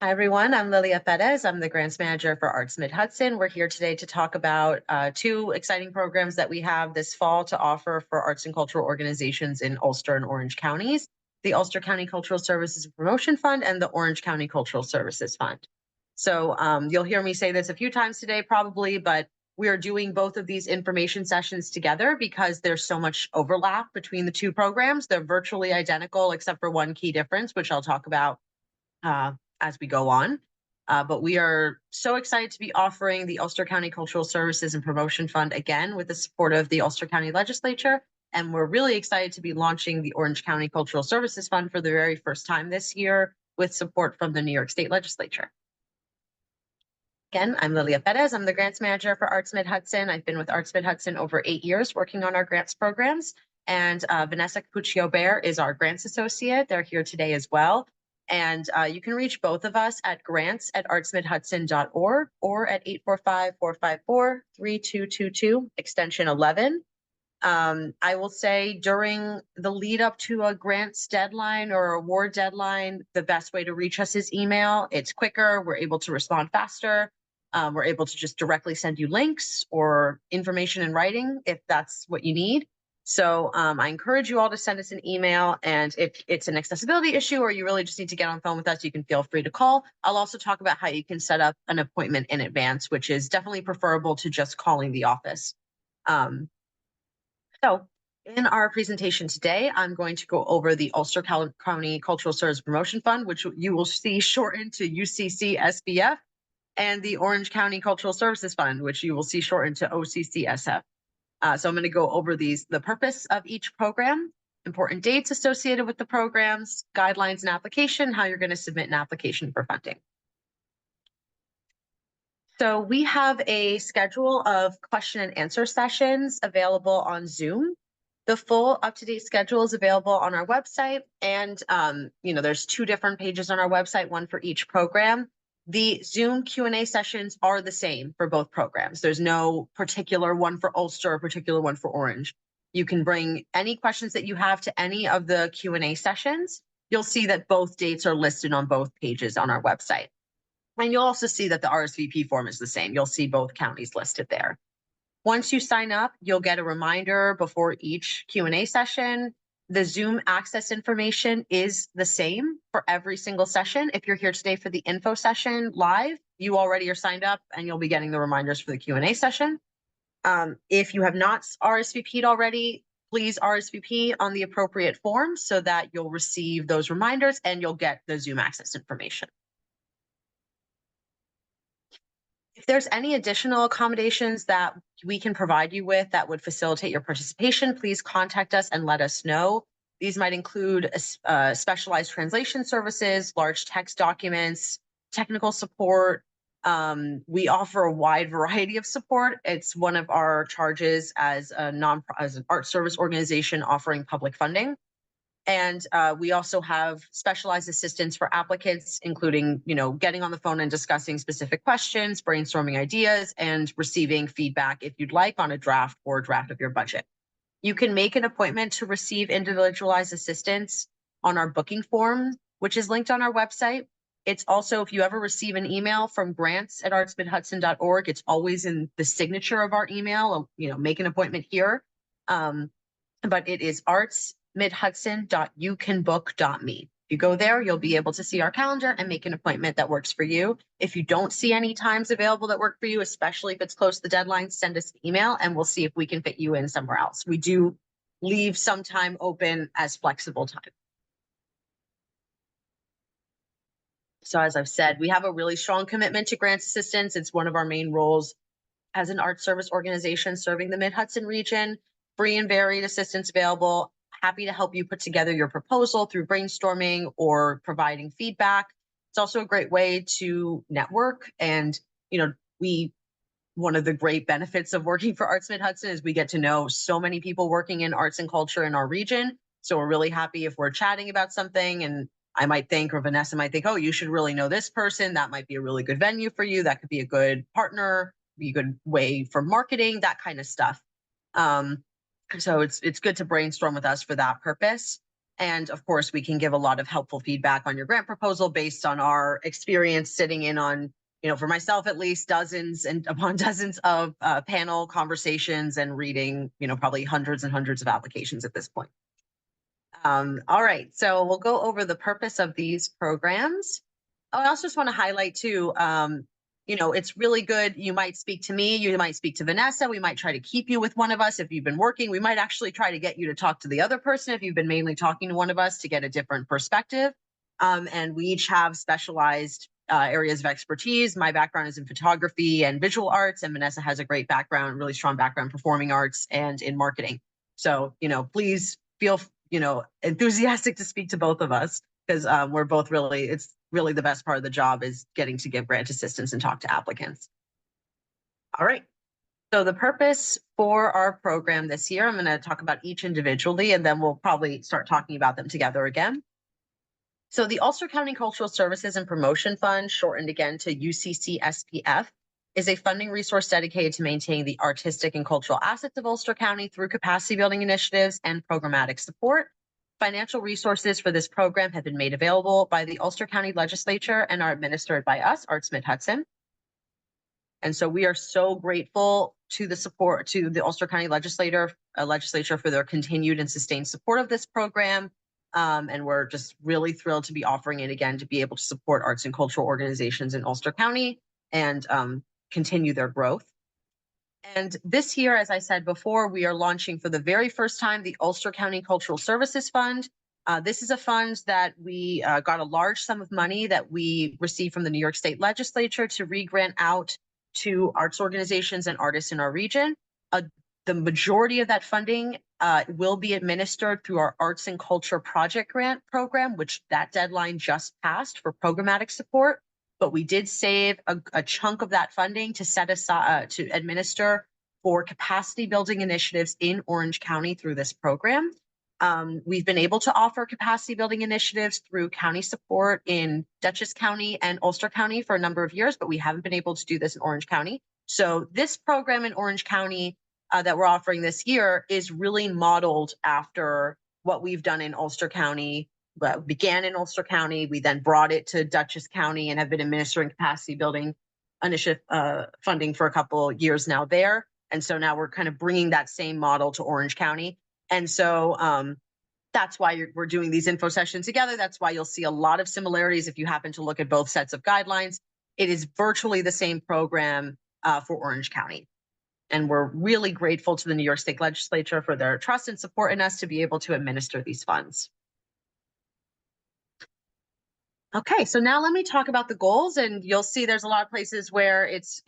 Hi, everyone. I'm Lilia Perez. I'm the grants manager for Arts Mid-Hudson. We're here today to talk about two exciting programs that we have this fall to offer for arts and cultural organizations in Ulster and Orange counties, the Ulster County Cultural Services and Promotion Fund and the Orange County Cultural Services Fund. So you'll hear me say this a few times today, probably, but we are doing both of these information sessions together because there's so much overlap between the two programs. They're virtually identical, except for one key difference, which I'll talk about as we go on. But we are so excited to be offering the Ulster County Cultural Services and Promotion Fund again with the support of the Ulster County Legislature. And we're really excited to be launching the Orange County Cultural Services Fund for the very first time this year with support from the New York State Legislature. Again, I'm Lilia Perez. I'm the grants manager for Arts Mid-Hudson. I've been with Arts Mid-Hudson over 8 years working on our grants programs. And Vanessa Capuccio-Bear is our grants associate. They're here today as well. And you can reach both of us at grants@artsmidhudson.org or at 845-454-3222, extension 11. I will say during the lead up to a grants deadline or award deadline, the best way to reach us is email. It's quicker. We're able to respond faster. We're able to just directly send you links or information in writing if that's what you need. So I encourage you all to send us an email, and if it's an accessibility issue or you really just need to get on the phone with us, you can feel free to call. I'll also talk about how you can set up an appointment in advance, which is definitely preferable to just calling the office. So in our presentation today, I'm going to go over the Ulster County Cultural Service Promotion Fund, which you will see shortened to UCCSPF, and the Orange County Cultural Services Fund, which you will see shortened to OCCSF. So I'm going to go over the purpose of each program, important dates associated with the programs, guidelines and application, how you're going to submit an application for funding. So we have a schedule of question and answer sessions available on Zoom. The full up-to-date schedule is available on our website, and there's two different pages on our website, one for each program. The Zoom Q&A sessions are the same for both programs. There's no particular one for Ulster, or particular one for Orange. You can bring any questions that you have to any of the Q&A sessions. You'll see that both dates are listed on both pages on our website. And you'll also see that the RSVP form is the same. You'll see both counties listed there. Once you sign up, you'll get a reminder before each Q&A session. The Zoom access information is the same for every single session. If you're here today for the info session live, you already are signed up and you'll be getting the reminders for the Q&A session. If you have not RSVP'd already, please RSVP on the appropriate form so that you'll receive those reminders and you'll get the Zoom access information. If there's any additional accommodations that we can provide you with that would facilitate your participation, please contact us and let us know. These might include specialized translation services, large text documents, technical support. We offer a wide variety of support. It's one of our charges as an art service organization offering public funding. And we also have specialized assistance for applicants, including, getting on the phone and discussing specific questions, brainstorming ideas, and receiving feedback if you'd like on a draft or draft of your budget. You can make an appointment to receive individualized assistance on our booking form, which is linked on our website. It's also, if you ever receive an email from grants@artsmidhudson.org, it's always in the signature of our email, make an appointment here. But it is artsmidhudson.youcanbook.me. If you go there, you'll be able to see our calendar and make an appointment that works for you. If you don't see any times available that work for you, especially if it's close to the deadline, send us an email and we'll see if we can fit you in somewhere else. We do leave some time open as flexible time. So as I've said, we have a really strong commitment to grants assistance. It's one of our main roles as an art service organization serving the Mid-Hudson region. Free and varied assistance available. Happy to help you put together your proposal through brainstorming or providing feedback. It's also a great way to network. And, one of the great benefits of working for Arts Mid-Hudson is we get to know so many people working in arts and culture in our region. So we're really happy if we're chatting about something and I might think, or Vanessa might think, oh, you should really know this person. That might be a really good venue for you. That could be a good partner, be a good way for marketing, that kind of stuff. So it's good to brainstorm with us for that purpose. And of course, we can give a lot of helpful feedback on your grant proposal based on our experience sitting in on, for myself at least, dozens and upon dozens of panel conversations and reading, probably hundreds and hundreds of applications at this point. All right, so we'll go over the purpose of these programs. I also just want to highlight too, it's really good. You might speak to me, you might speak to Vanessa. We might try to keep you with one of us if you've been working. We might actually try to get you to talk to the other person if you've been mainly talking to one of us to get a different perspective. And we each have specialized areas of expertise. My background is in photography and visual arts, and Vanessa has a great background, really strong background in performing arts and in marketing. So, please feel, enthusiastic to speak to both of us, because we're both it's really the best part of the job is getting to give grant assistance and talk to applicants. All right. So the purpose for our program this year, I'm going to talk about each individually, and then we'll probably start talking about them together again. So the Ulster County Cultural Services and Promotion Fund, shortened again to UCCSPF, is a funding resource dedicated to maintaining the artistic and cultural assets of Ulster County through capacity building initiatives and programmatic support. Financial resources for this program have been made available by the Ulster County Legislature and are administered by us, Arts Mid-Hudson. And so we are so grateful to the support to the Ulster County Legislature for their continued and sustained support of this program. And we're just really thrilled to be offering it again to be able to support arts and cultural organizations in Ulster County and continue their growth. And this year, as I said before, we are launching for the very first time the Ulster County Cultural Services Fund. This is a fund that we got a large sum of money that we received from the New York State Legislature to re-grant out to arts organizations and artists in our region. The majority of that funding will be administered through our Arts and Culture Project Grant Program, which that deadline just passed for programmatic support. But we did save a chunk of that funding to set aside to administer for capacity building initiatives in Orange County through this program. We've been able to offer capacity building initiatives through county support in Dutchess County and Ulster County for a number of years, but we haven't been able to do this in Orange County. So this program in Orange County that we're offering this year is really modeled after what we've done in Ulster County. Began in Ulster County, we then brought it to Dutchess County and have been administering capacity building initiative funding for a couple years now there. And so now we're kind of bringing that same model to Orange County. And so that's why we're doing these info sessions together. That's why you'll see a lot of similarities if you happen to look at both sets of guidelines. It is virtually the same program for Orange County. And we're really grateful to the New York State Legislature for their trust and support in us to be able to administer these funds. Okay, so now let me talk about the goals, and you'll see there's a lot of places where it's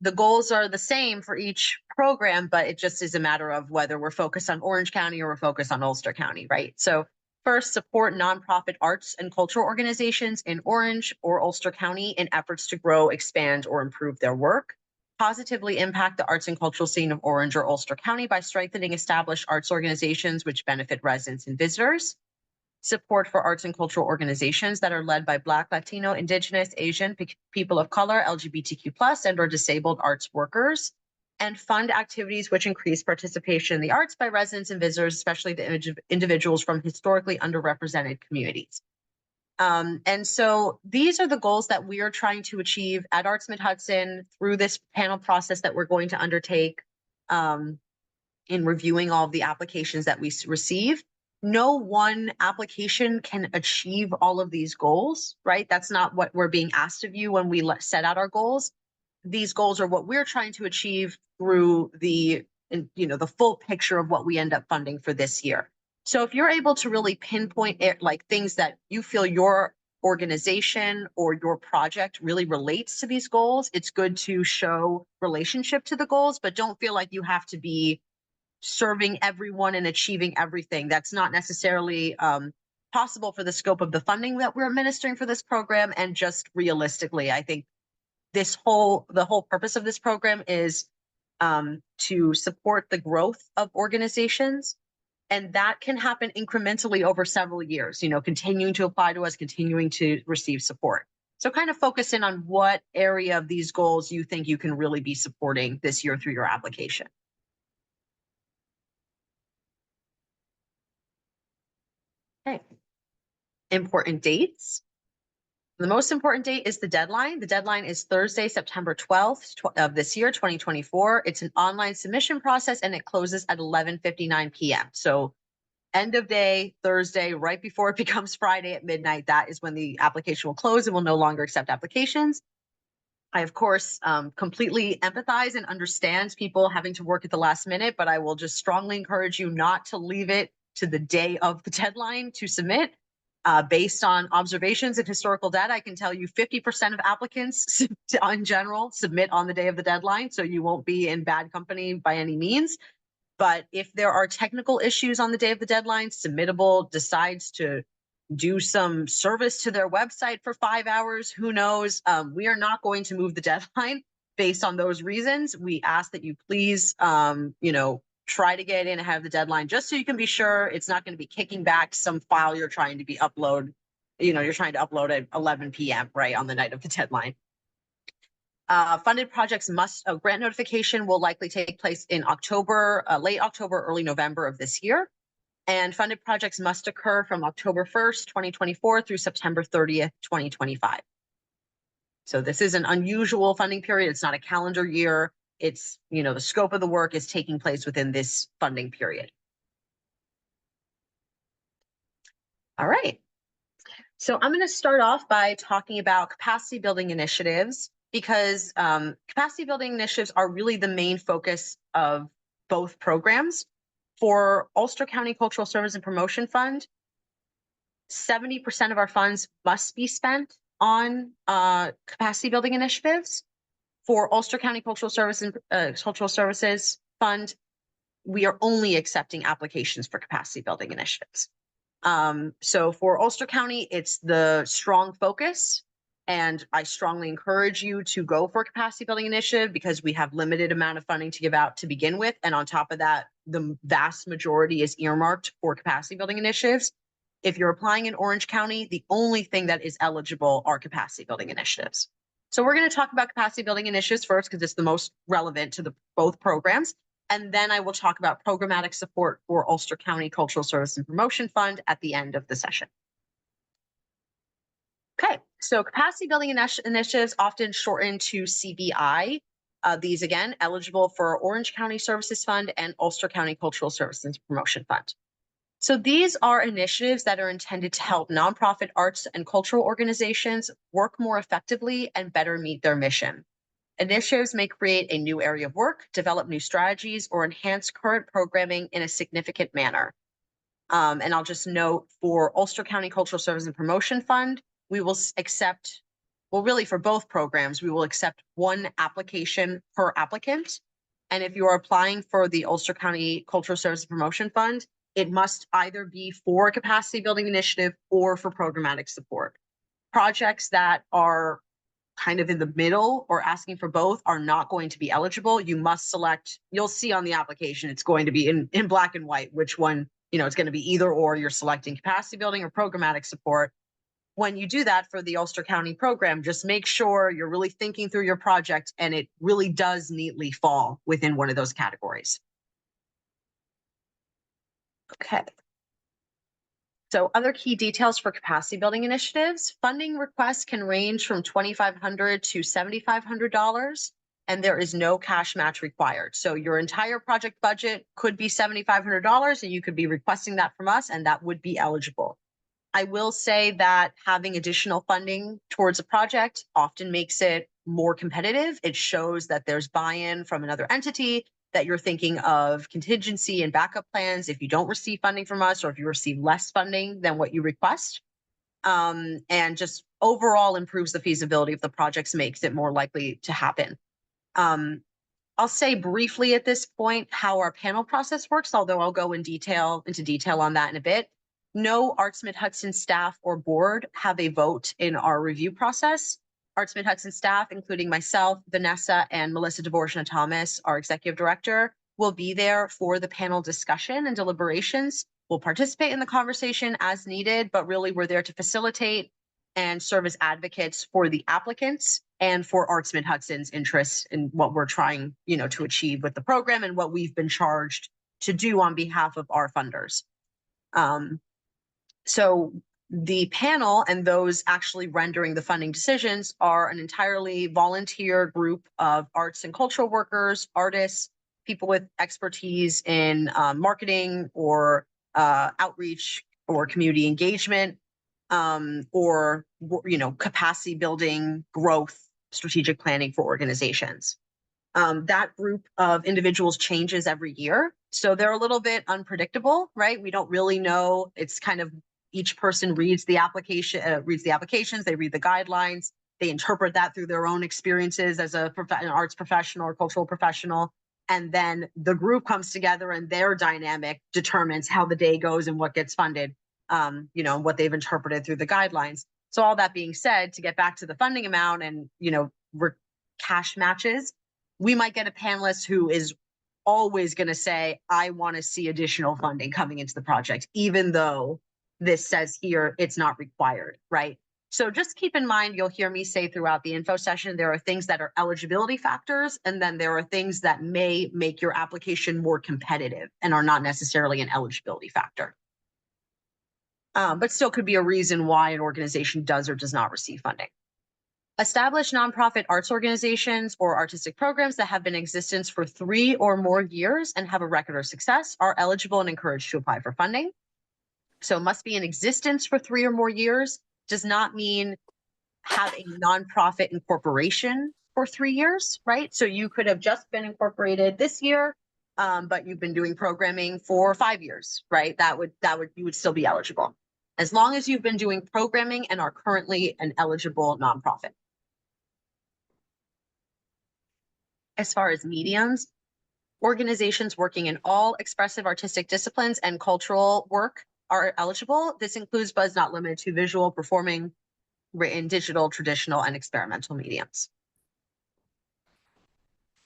the goals are the same for each program, but it just is a matter of whether we're focused on Orange County or we're focused on Ulster County, right? So first, support nonprofit arts and cultural organizations in Orange or Ulster County in efforts to grow, expand, or improve their work. Positively impact the arts and cultural scene of Orange or Ulster County by strengthening established arts organizations which benefit residents and visitors. Support for arts and cultural organizations that are led by Black, Latino, Indigenous, Asian, people of color, LGBTQ+, and or disabled arts workers, and fund activities which increase participation in the arts by residents and visitors, especially the individuals from historically underrepresented communities. And so these are the goals that we are trying to achieve at Arts Mid-Hudson through this panel process that we're going to undertake in reviewing all of the applications that we receive. No one application can achieve all of these goals, right? That's not what we're being asked of you when we set out our goals. These goals are what we're trying to achieve through the full picture of what we end up funding for this year. So if you're able to really pinpoint it, like things that you feel your organization or your project really relates to these goals, it's good to show relationship to the goals, but don't feel like you have to be serving everyone and achieving everything. That's not necessarily possible for the scope of the funding that we're administering for this program. And just realistically, I think the whole purpose of this program is to support the growth of organizations. And that can happen incrementally over several years, continuing to apply to us, continuing to receive support. So kind of focus in on what area of these goals you think you can really be supporting this year through your application. Okay. Important dates. The most important date is the deadline. The deadline is Thursday, September 12th of this year, 2024. It's an online submission process and it closes at 11:59 p.m. So end of day, Thursday, right before it becomes Friday at midnight, that is when the application will close and will no longer accept applications. I, of course, completely empathize and understand people having to work at the last minute, but I will just strongly encourage you not to leave it to the day of the deadline to submit. Based on observations and historical data, I can tell you 50% of applicants in general submit on the day of the deadline, so you won't be in bad company by any means. But if there are technical issues on the day of the deadline, Submittable decides to do some service to their website for 5 hours, who knows? We are not going to move the deadline based on those reasons. We ask that you please, try to get in ahead of the deadline just so you can be sure it's not going to be kicking back some file you're trying to upload at 11 p.m. right on the night of the deadline. Funded projects grant notification will likely take place in October, late October, early November of this year. And funded projects must occur from October 1st, 2024 through September 30th, 2025. So this is an unusual funding period. It's not a calendar year. It's, the scope of the work is taking place within this funding period. All right. So I'm going to start off by talking about capacity building initiatives because capacity building initiatives are really the main focus of both programs. For Ulster County Cultural Service and Promotion Fund, 70% of our funds must be spent on capacity building initiatives. For Ulster County Cultural Services Fund, we are only accepting applications for capacity building initiatives. So for Ulster County, it's the strong focus, and I strongly encourage you to go for a capacity building initiative because we have limited amount of funding to give out to begin with. And on top of that, the vast majority is earmarked for capacity building initiatives. If you're applying in Orange County, the only thing that is eligible are capacity building initiatives. So we're going to talk about capacity building initiatives first because it's the most relevant to both programs. And then I will talk about programmatic support for Ulster County Cultural Service and Promotion Fund at the end of the session. Okay, so capacity building initiatives often shortened to CBI. These again, eligible for Orange County Services Fund and Ulster County Cultural Services and Promotion Fund. So these are initiatives that are intended to help nonprofit arts and cultural organizations work more effectively and better meet their mission. Initiatives may create a new area of work, develop new strategies, or enhance current programming in a significant manner. And I'll just note for Ulster County Cultural Service and Promotion Fund, we will accept, well, really for both programs, we will accept one application per applicant. And if you are applying for the Ulster County Cultural Service and Promotion Fund, it must either be for a capacity building initiative or for programmatic support. Projects that are kind of in the middle or asking for both are not going to be eligible. You must select, you'll see on the application, it's going to be in black and white, which one, it's going to be either or. You're selecting capacity building or programmatic support. When you do that for the Ulster County program, just make sure you're really thinking through your project and it really does neatly fall within one of those categories. Okay. So other key details for capacity building initiatives, funding requests can range from $2,500 to $7,500, and there is no cash match required. So your entire project budget could be $7,500, and you could be requesting that from us, and that would be eligible. I will say that having additional funding towards a project often makes it more competitive. It shows that there's buy-in from another entity, that you're thinking of contingency and backup plans if you don't receive funding from us or if you receive less funding than what you request, and just overall improves the feasibility of the projects, makes it more likely to happen. I'll say briefly at this point how our panel process works, although I'll go into detail on that in a bit. No Arts Mid-Hudson staff or board have a vote in our review process. Arts Mid-Hudson staff, including myself, Vanessa, and Melissa Dvorak-Thomas, our executive director, will be there for the panel discussion and deliberations. We'll participate in the conversation as needed, but really we're there to facilitate and serve as advocates for the applicants and for Arts Mid-Hudson's interests in what we're trying, to achieve with the program and what we've been charged to do on behalf of our funders. So the panel and those actually rendering the funding decisions are an entirely volunteer group of arts and cultural workers, artists, people with expertise in marketing or outreach or community engagement, or capacity building, growth, strategic planning for organizations. That group of individuals changes every year, so they're a little bit unpredictable, right? We don't really know. It's kind of each person reads the applications, they read the guidelines, they interpret that through their own experiences as an arts professional or cultural professional. And then the group comes together and their dynamic determines how the day goes and what gets funded, what they've interpreted through the guidelines. So all that being said, to get back to the funding amount and, cash matches, we might get a panelist who is always going to say, I want to see additional funding coming into the project, even though this says here it's not required, right? So just keep in mind, you'll hear me say throughout the info session, there are things that are eligibility factors, and then there are things that may make your application more competitive and are not necessarily an eligibility factor. But still could be a reason why an organization does or does not receive funding. Established nonprofit arts organizations or artistic programs that have been in existence for 3 or more years and have a record of success are eligible and encouraged to apply for funding. So must be in existence for 3 or more years does not mean have a nonprofit incorporation for 3 years, right? So you could have just been incorporated this year, but you've been doing programming for 5 years, right? You would still be eligible as long as you've been doing programming and are currently an eligible nonprofit. As far as mediums, organizations working in all expressive artistic disciplines and cultural work are eligible. This includes, but is not limited to, visual, performing, written, digital, traditional, and experimental mediums.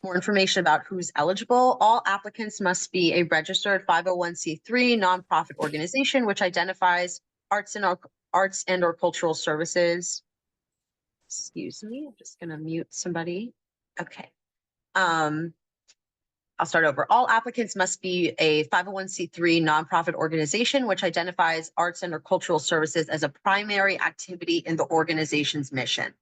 More information about who's eligible. All applicants must be a registered 501c3 nonprofit organization, which identifies arts and or cultural services. Excuse me, I'm just gonna mute somebody. Okay. I'll start over. All applicants must be a 501c3 nonprofit organization, which identifies arts and or cultural services as a primary activity in the organization's mission.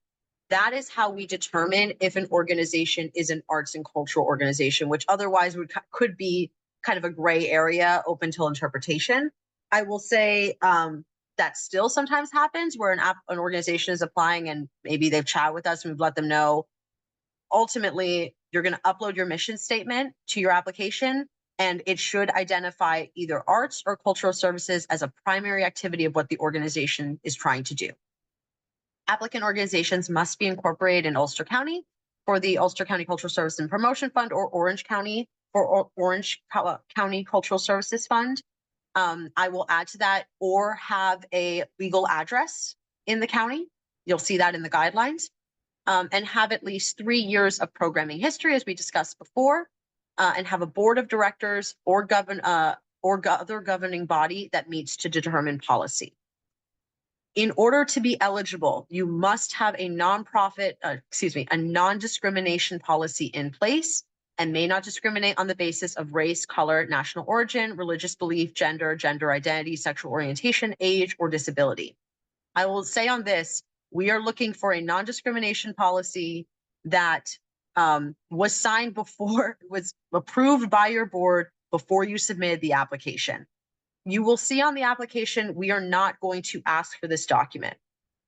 That is how we determine if an organization is an arts and cultural organization, which otherwise could be kind of a gray area open to interpretation. I will say that still sometimes happens where an organization is applying and maybe they've chatted with us and we've let them know. Ultimately, you're going to upload your mission statement to your application, and it should identify either arts or cultural services as a primary activity of what the organization is trying to do. Applicant organizations must be incorporated in Ulster County for the Ulster County Cultural Service and Promotion Fund, or Orange County for Orange County Cultural Services Fund. I will add to that, or have a legal address in the county. You'll see that in the guidelines. And have at least 3 years of programming history, as we discussed before, and have a board of directors or other governing body that meets to determine policy. In order to be eligible, you must have a non-discrimination policy in place and may not discriminate on the basis of race, color, national origin, religious belief, gender identity, sexual orientation, age, or disability. I will say on this, we are looking for a non-discrimination policy that was signed before, was approved by your board before you submitted the application. You will see on the application, we are not going to ask for this document.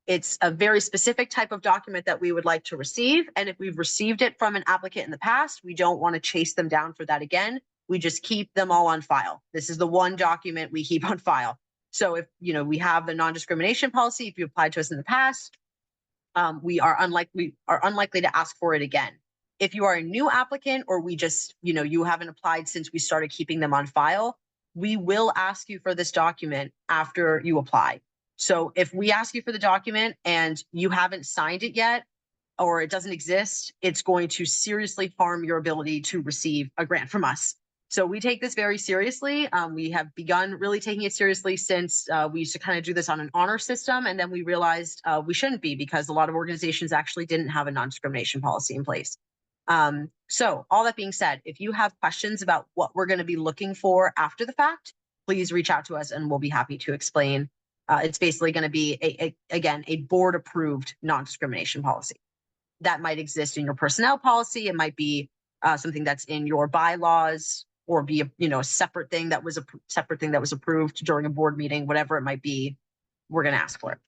It's a very specific type of document that we would like to receive. And if we've received it from an applicant in the past, we don't want to chase them down for that again. We just keep them all on file. This is the one document we keep on file. So if we have the non-discrimination policy, if you applied to us in the past, we are unlikely to ask for it again. If you are a new applicant, or we just, you haven't applied since we started keeping them on file, we will ask you for this document after you apply. So if we ask you for the document and you haven't signed it yet, or it doesn't exist, it's going to seriously harm your ability to receive a grant from us. So we take this very seriously. We have begun really taking it seriously since we used to kind of do this on an honor system. And then we realized we shouldn't be, because a lot of organizations actually didn't have a non-discrimination policy in place. So all that being said, if you have questions about what we're going to be looking for after the fact, please reach out to us and we'll be happy to explain It's basically going to be again, a board approved non-discrimination policy that might exist in your personnel policy. It might be something that's in your bylaws, or be a separate thing that was approved during a board meeting, whatever it might be. We're going to ask for it.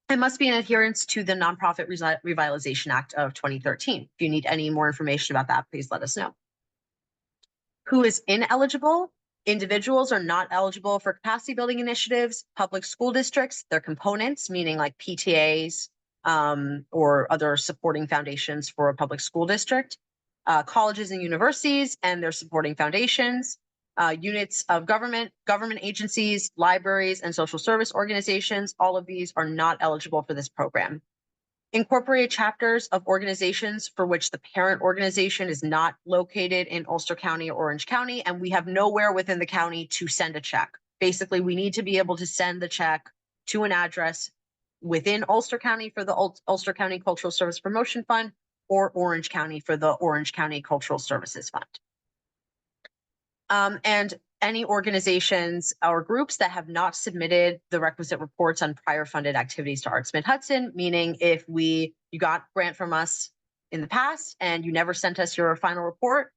It must be in adherence to the Nonprofit Revitalization Act of 2013. If you need any more information about that, please let us know. Who is ineligible? Individuals are not eligible for capacity building initiatives, public school districts, their components, meaning like PTAs or other supporting foundations for a public school district, colleges and universities and their supporting foundations, units of government agencies, libraries, and social service organizations. All of these are not eligible for this program. Incorporated chapters of organizations for which the parent organization is not located in Ulster County or Orange County, and we have nowhere within the county to send a check. Basically, we need to be able to send the check to an address within Ulster County for the Ulster County Cultural Service Promotion Fund, or Orange County for the Orange County Cultural Services Fund. And any organizations or groups that have not submitted the requisite reports on prior funded activities to Arts Mid-Hudson, meaning if you got grant from us in the past and you never sent us your final report,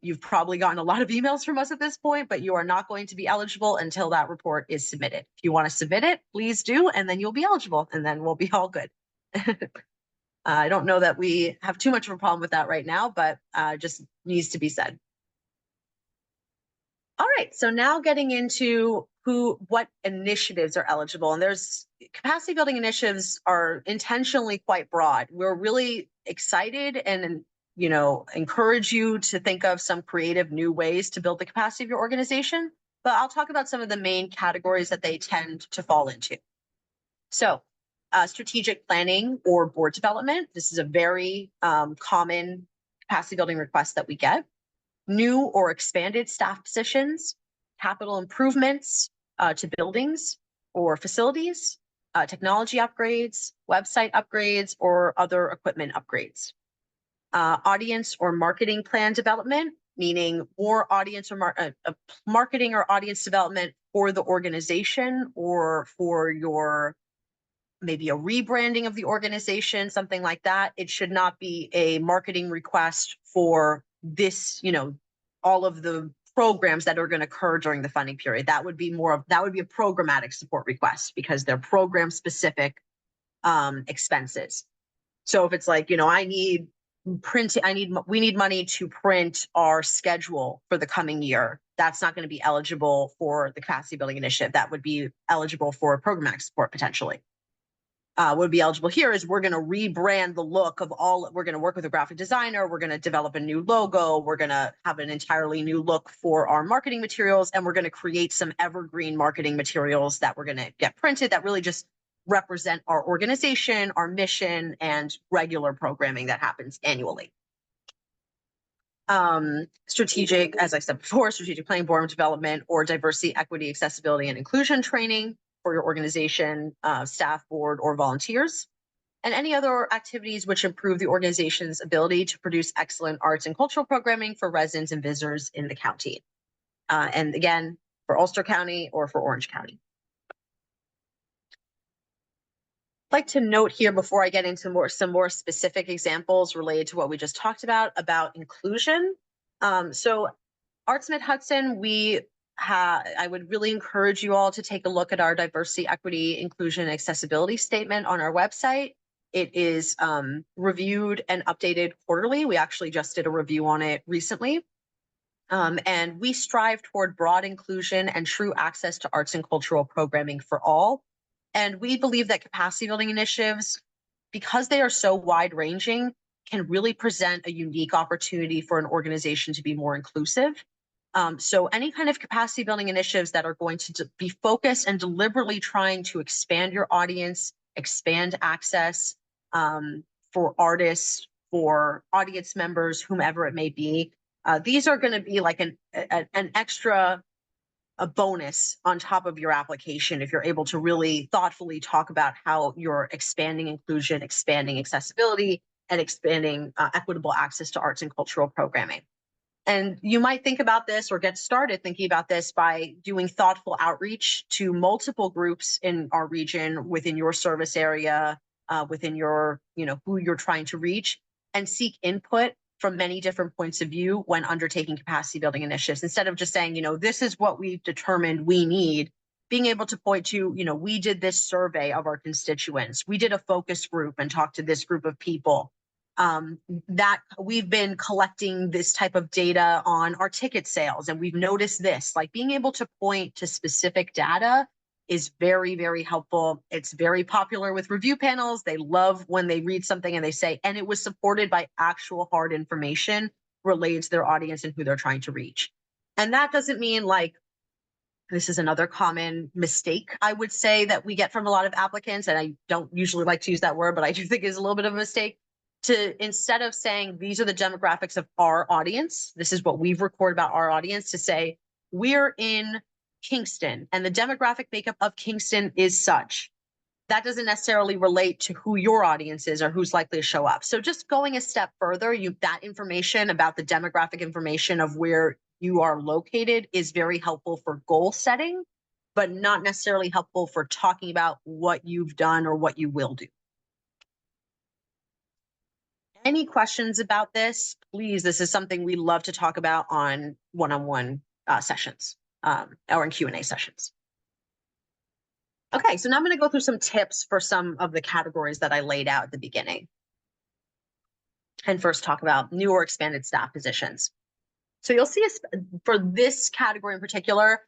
you've probably gotten a lot of emails from us at this point, but you are not going to be eligible until that report is submitted. If you want to submit it, please do, and then you'll be eligible, and then we'll be all good. I don't know that we have too much of a problem with that right now, but just needs to be said. All right, so now getting into what initiatives are eligible, and there's capacity building initiatives are intentionally quite broad. We're really excited and encourage you to think of some creative new ways to build the capacity of your organization, but I'll talk about some of the main categories that they tend to fall into. So strategic planning or board development. This is a very common capacity building request that we get. New or expanded staff positions, capital improvements to buildings or facilities, technology upgrades, website upgrades, or other equipment upgrades. Audience or marketing plan development, meaning more audience or marketing or audience development for the organization or for your maybe a rebranding of the organization, something like that. It should not be a marketing request for this, all of the programs that are going to occur during the funding period. That would be a programmatic support request because they're program specific expenses. So if it's like, we need money to print our schedule for the coming year, that's not going to be eligible for the capacity building initiative. That would be eligible for programmatic support potentially. Would be eligible here is we're going to rebrand the look of we're going to work with a graphic designer, we're going to develop a new logo, we're going to have an entirely new look for our marketing materials, and we're going to create some evergreen marketing materials that we're going to get printed that really just represent our organization, our mission, and regular programming that happens annually. Strategic, as I said before, strategic planning, board development, or diversity, equity, accessibility, and inclusion training for your organization, staff, board, or volunteers, and any other activities which improve the organization's ability to produce excellent arts and cultural programming for residents and visitors in the county. And again, for Ulster County or for Orange County. I'd like to note here before I get into some more specific examples related to what we just talked about inclusion. So Arts Mid-Hudson, I would really encourage you all to take a look at our diversity, equity, inclusion, and accessibility statement on our website. It is reviewed and updated quarterly. We actually just did a review on it recently. And we strive toward broad inclusion and true access to arts and cultural programming for all. And we believe that capacity building initiatives, because they are so wide ranging, can really present a unique opportunity for an organization to be more inclusive. So any kind of capacity building initiatives that are going to be focused and deliberately trying to expand your audience, expand access for artists, for audience members, whomever it may be, these are going to be like an extra bonus on top of your application if you're able to really thoughtfully talk about how you're expanding inclusion, expanding accessibility, and expanding equitable access to arts and cultural programming. And you might think about this or get started thinking about this by doing thoughtful outreach to multiple groups in our region, within your service area, within your, who you're trying to reach, and seek input from many different points of view when undertaking capacity building initiatives. Instead of just saying, this is what we've determined we need, being able to point to, we did this survey of our constituents. We did a focus group and talked to this group of people. That we've been collecting this type of data on our ticket sales, and we've noticed this. Like, being able to point to specific data is very, very helpful. It's very popular with review panels. They love when they read something and they say, and it was supported by actual hard information related to their audience and who they're trying to reach. And that doesn't mean, like, this is another common mistake, I would say, that we get from a lot of applicants, and I don't usually like to use that word, but I do think is a little bit of a mistake, to, instead of saying these are the demographics of our audience, this is what we've recorded about our audience, to say we're in Kingston and the demographic makeup of Kingston is such. That doesn't necessarily relate to who your audience is or who's likely to show up. So just going a step further, that information about the demographic information of where you are located is very helpful for goal setting, but not necessarily helpful for talking about what you've done or what you will do. Any questions about this? Please, this is something we love to talk about on one-on-one sessions or in Q&A sessions. Okay, so now I'm going to go through some tips for some of the categories that I laid out at the beginning. And first talk about new or expanded staff positions. So you'll see for this category in particular,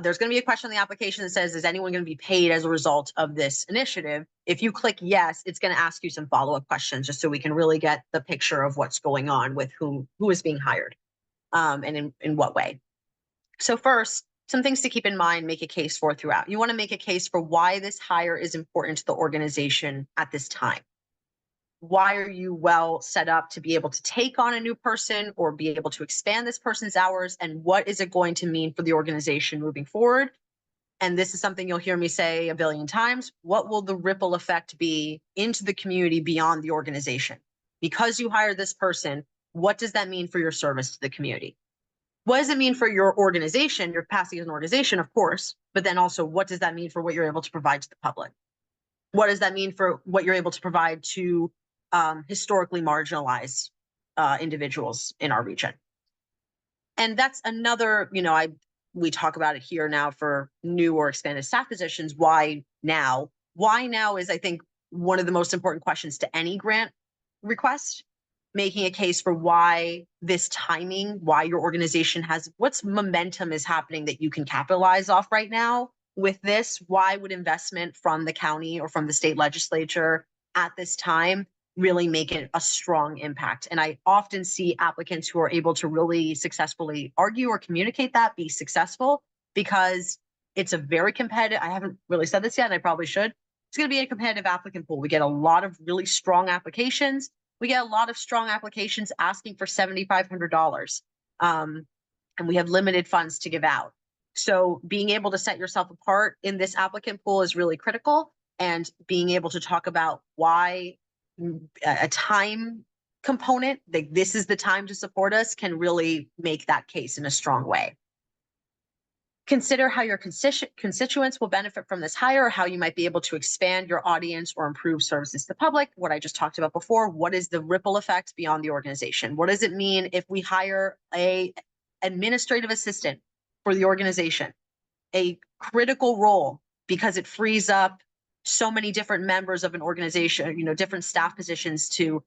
there's going to be a question on the application that says, is anyone going to be paid as a result of this initiative? If you click yes, it's going to ask you some follow-up questions just so we can really get the picture of what's going on with who is being hired and in what way. So first, some things to keep in mind, make a case for throughout. You want to make a case for why this hire is important to the organization at this time. Why are you well set up to be able to take on a new person or be able to expand this person's hours? And what is it going to mean for the organization moving forward? And this is something you'll hear me say a billion times. What will the ripple effect be into the community beyond the organization? Because you hired this person, what does that mean for your service to the community? What does it mean for your organization, your capacity as an organization, of course, but then also what does that mean for what you're able to provide to the public? What does that mean for what you're able to provide to historically marginalized individuals in our region? And that's another, we talk about it here now for new or expanded staff positions. Why now? Why now is, I think, one of the most important questions to any grant request, making a case for why this timing, why your organization has, what's momentum is happening that you can capitalize off right now with this. Why would investment from the county or from the state legislature at this time really make it a strong impact? And I often see applicants who are able to really successfully argue or communicate that be successful, because it's a very competitive, I haven't really said this yet, and I probably should. It's going to be a competitive applicant pool. We get a lot of really strong applications. We get a lot of strong applications asking for $7,500. And we have limited funds to give out. So being able to set yourself apart in this applicant pool is really critical. And being able to talk about why a time component, like this is the time to support us, can really make that case in a strong way. Consider how your constituents will benefit from this hire, how you might be able to expand your audience or improve services to the public. What I just talked about before, what is the ripple effect beyond the organization? What does it mean if we hire an administrative assistant for the organization, a critical role, because it frees up so many different members of an organization, different staff positions to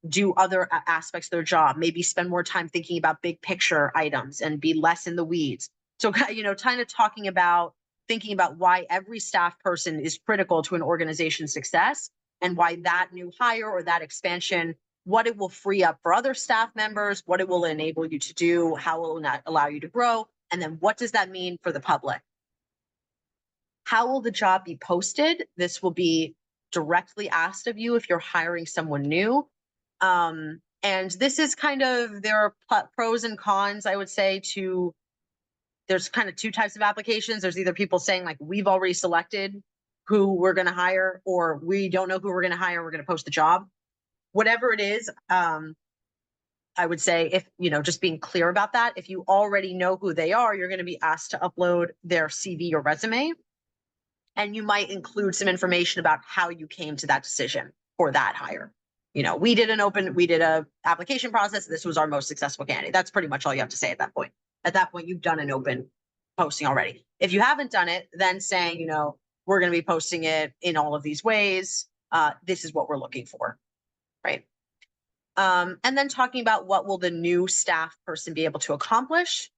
do other aspects of their job, maybe spend more time thinking about big picture items and be less in the weeds. So, kind of thinking about why every staff person is critical to an organization's success, and why that new hire or that expansion, what it will free up for other staff members, what it will enable you to do, how it will not allow you to grow, and then what does that mean for the public? How will the job be posted? This will be directly asked of you if you're hiring someone new. And this is there are pros and cons, I would say, to, there's kind of two types of applications. There's either people saying like, we've already selected who we're going to hire, or we don't know who we're going to hire, we're going to post the job. Whatever it is, I would say if, just being clear about that, if you already know who they are, you're going to be asked to upload their CV or resume. And you might include some information about how you came to that decision for that hire. We did a application process. This was our most successful candidate. That's pretty much all you have to say at that point. At that point, you've done an open posting already. If you haven't done it, then saying, we're going to be posting it in all of these ways. This is what we're looking for, right? And then talking about what will the new staff person be able to accomplish.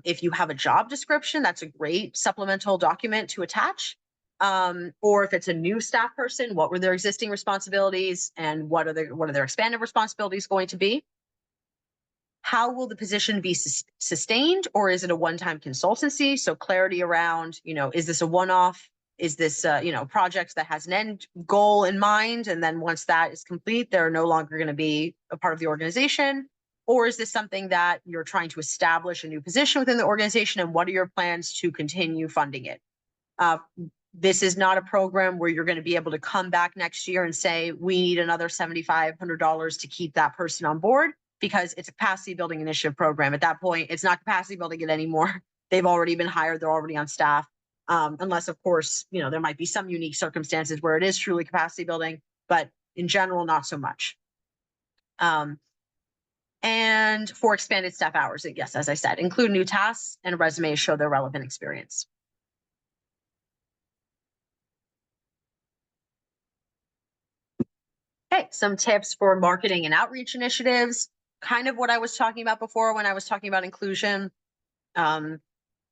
If you have a job description, that's a great supplemental document to attach. Or if it's a new staff person, what were their existing responsibilities and what are their expanded responsibilities going to be? How will the position be sustained, or is it a one-time consultancy? So clarity around, is this a one-off? Is this, project that has an end goal in mind? And then once that is complete, they're no longer going to be a part of the organization. Or is this something that you're trying to establish a new position within the organization? And what are your plans to continue funding it? This is not a program where you're going to be able to come back next year and say, we need another $7,500 to keep that person on board, because it's a capacity building initiative program. At that point, it's not capacity building it anymore. They've already been hired. They're already on staff. Unless, of course, there might be some unique circumstances where it is truly capacity building, but in general, not so much. And for expanded staff hours, yes, as I said, include new tasks and resumes show their relevant experience. Okay, some tips for marketing and outreach initiatives. Kind of what I was talking about before when I was talking about inclusion.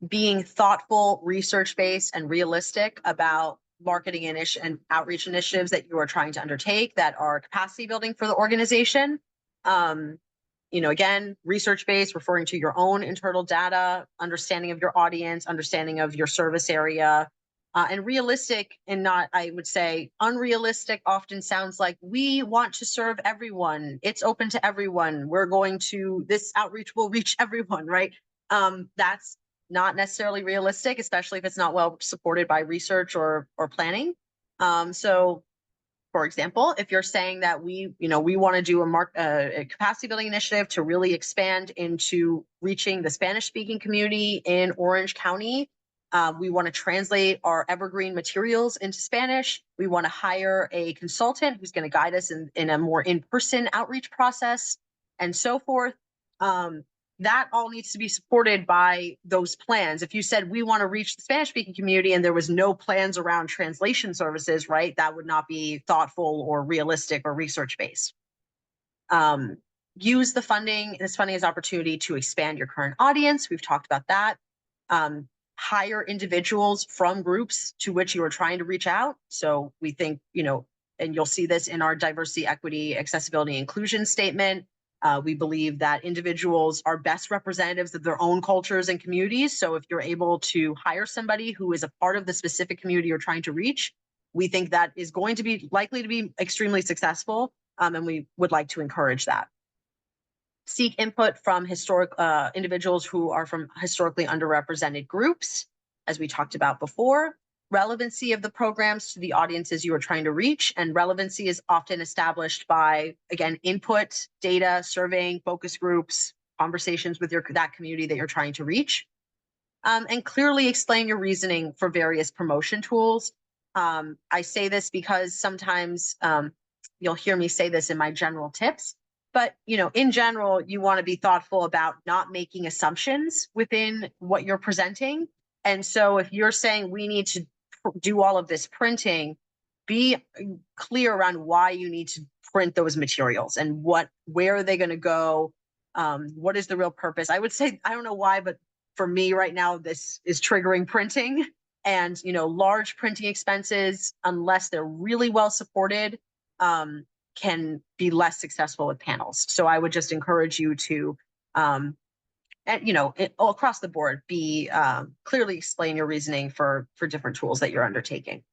Being thoughtful, research-based, and realistic about marketing and outreach initiatives that you are trying to undertake that are capacity building for the organization. Again, research-based, referring to your own internal data, understanding of your audience, understanding of your service area, and realistic and not, I would say, unrealistic often sounds like we want to serve everyone. It's open to everyone. This outreach will reach everyone, right? That's not necessarily realistic, especially if it's not well supported by research or planning. So for example, if you're saying that we want to do a capacity building initiative to really expand into reaching the Spanish speaking community in Orange County, we want to translate our evergreen materials into Spanish. We want to hire a consultant who's going to guide us in a more in-person outreach process and so forth. That all needs to be supported by those plans. If you said we want to reach the Spanish speaking community and there was no plans around translation services, right, that would not be thoughtful or realistic or research based. Use this funding as opportunity to expand your current audience. We've talked about that. Hire individuals from groups to which you are trying to reach out. So we think, and you'll see this in our diversity, equity, accessibility, inclusion statement. We believe that individuals are best representatives of their own cultures and communities. So if you're able to hire somebody who is a part of the specific community you're trying to reach, we think that is going to be likely to be extremely successful. And we would like to encourage that. Seek input from individuals who are from historically underrepresented groups, as we talked about before. Relevancy of the programs to the audiences you are trying to reach, and relevancy is often established by, again, input, data, surveying, focus groups, conversations with that community that you're trying to reach, and clearly explain your reasoning for various promotion tools. I say this because sometimes you'll hear me say this in my general tips, but in general, you want to be thoughtful about not making assumptions within what you're presenting. And so if you're saying we need to do all of this printing, be clear around why you need to print those materials and where are they going to go? What is the real purpose? I would say, I don't know why, but for me right now, this is triggering printing, and large printing expenses, unless they're really well supported, can be less successful with panels. So I would just encourage you to, across the board, be clearly explain your reasoning for different tools that you're undertaking.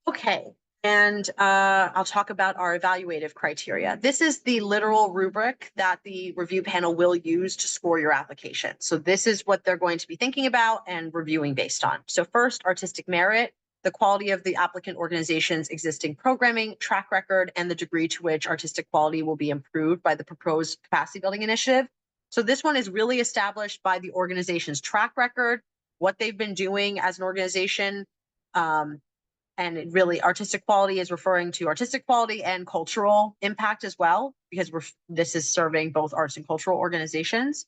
Okay, and I'll talk about our evaluative criteria. This is the literal rubric that the review panel will use to score your application. So this is what they're going to be thinking about and reviewing based on. So first, artistic merit. the quality of the applicant organization's existing programming, track record, and the degree to which artistic quality will be improved by the proposed capacity building initiative. So this one is really established by the organization's track record, what they've been doing as an organization. And it really, artistic quality is referring to artistic quality and cultural impact as well, because this is serving both arts and cultural organizations.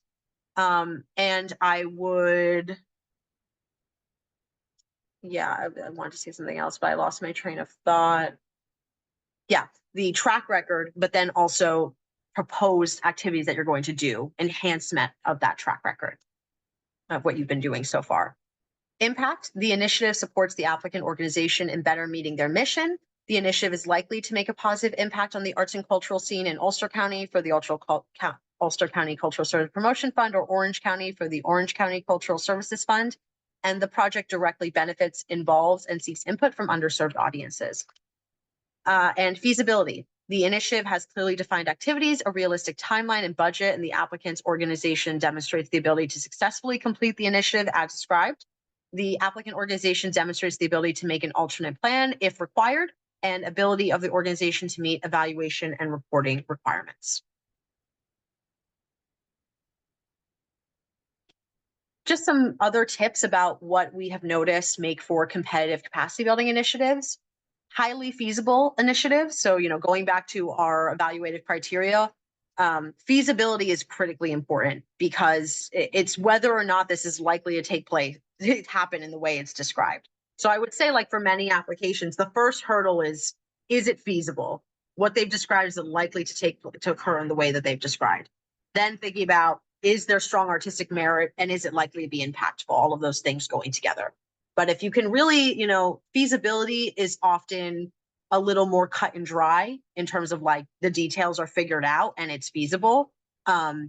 And I would, yeah, I wanted to say something else, but I lost my train of thought. Yeah, the track record, but then also proposed activities that you're going to do, enhancement of that track record of what you've been doing so far. Impact, the initiative supports the applicant organization in better meeting their mission. The initiative is likely to make a positive impact on the arts and cultural scene in Ulster County for the Ulster County Cultural Service Promotion Fund, or Orange County for the Orange County Cultural Services Fund. And the project directly benefits, involves, and seeks input from underserved audiences. And feasibility. The initiative has clearly defined activities, a realistic timeline and budget, and the applicant's organization demonstrates the ability to successfully complete the initiative as described. The applicant organization demonstrates the ability to make an alternate plan if required, and ability of the organization to meet evaluation and reporting requirements. Just some other tips about what we have noticed make for competitive capacity building initiatives. Highly feasible initiatives. So, going back to our evaluative criteria, feasibility is critically important because it's whether or not this is likely to take place, happen in the way it's described. So I would say, like for many applications, the first hurdle is it feasible? What they've described is it likely to occur in the way that they've described. Then thinking about, is there strong artistic merit and is it likely to be impactful? All of those things going together. But if you can really, feasibility is often a little more cut and dry in terms of like the details are figured out and it's feasible.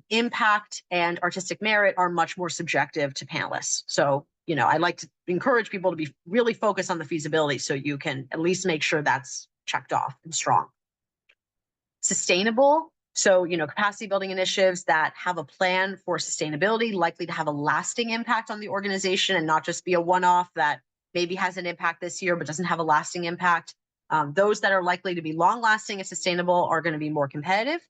Impact and artistic merit are much more subjective to panelists. So, I like to encourage people to be really focused on the feasibility so you can at least make sure that's checked off and strong. Sustainable. So, capacity building initiatives that have a plan for sustainability, likely to have a lasting impact on the organization and not just be a one-off that maybe has an impact this year, but doesn't have a lasting impact. Those that are likely to be long-lasting and sustainable are going to be more competitive.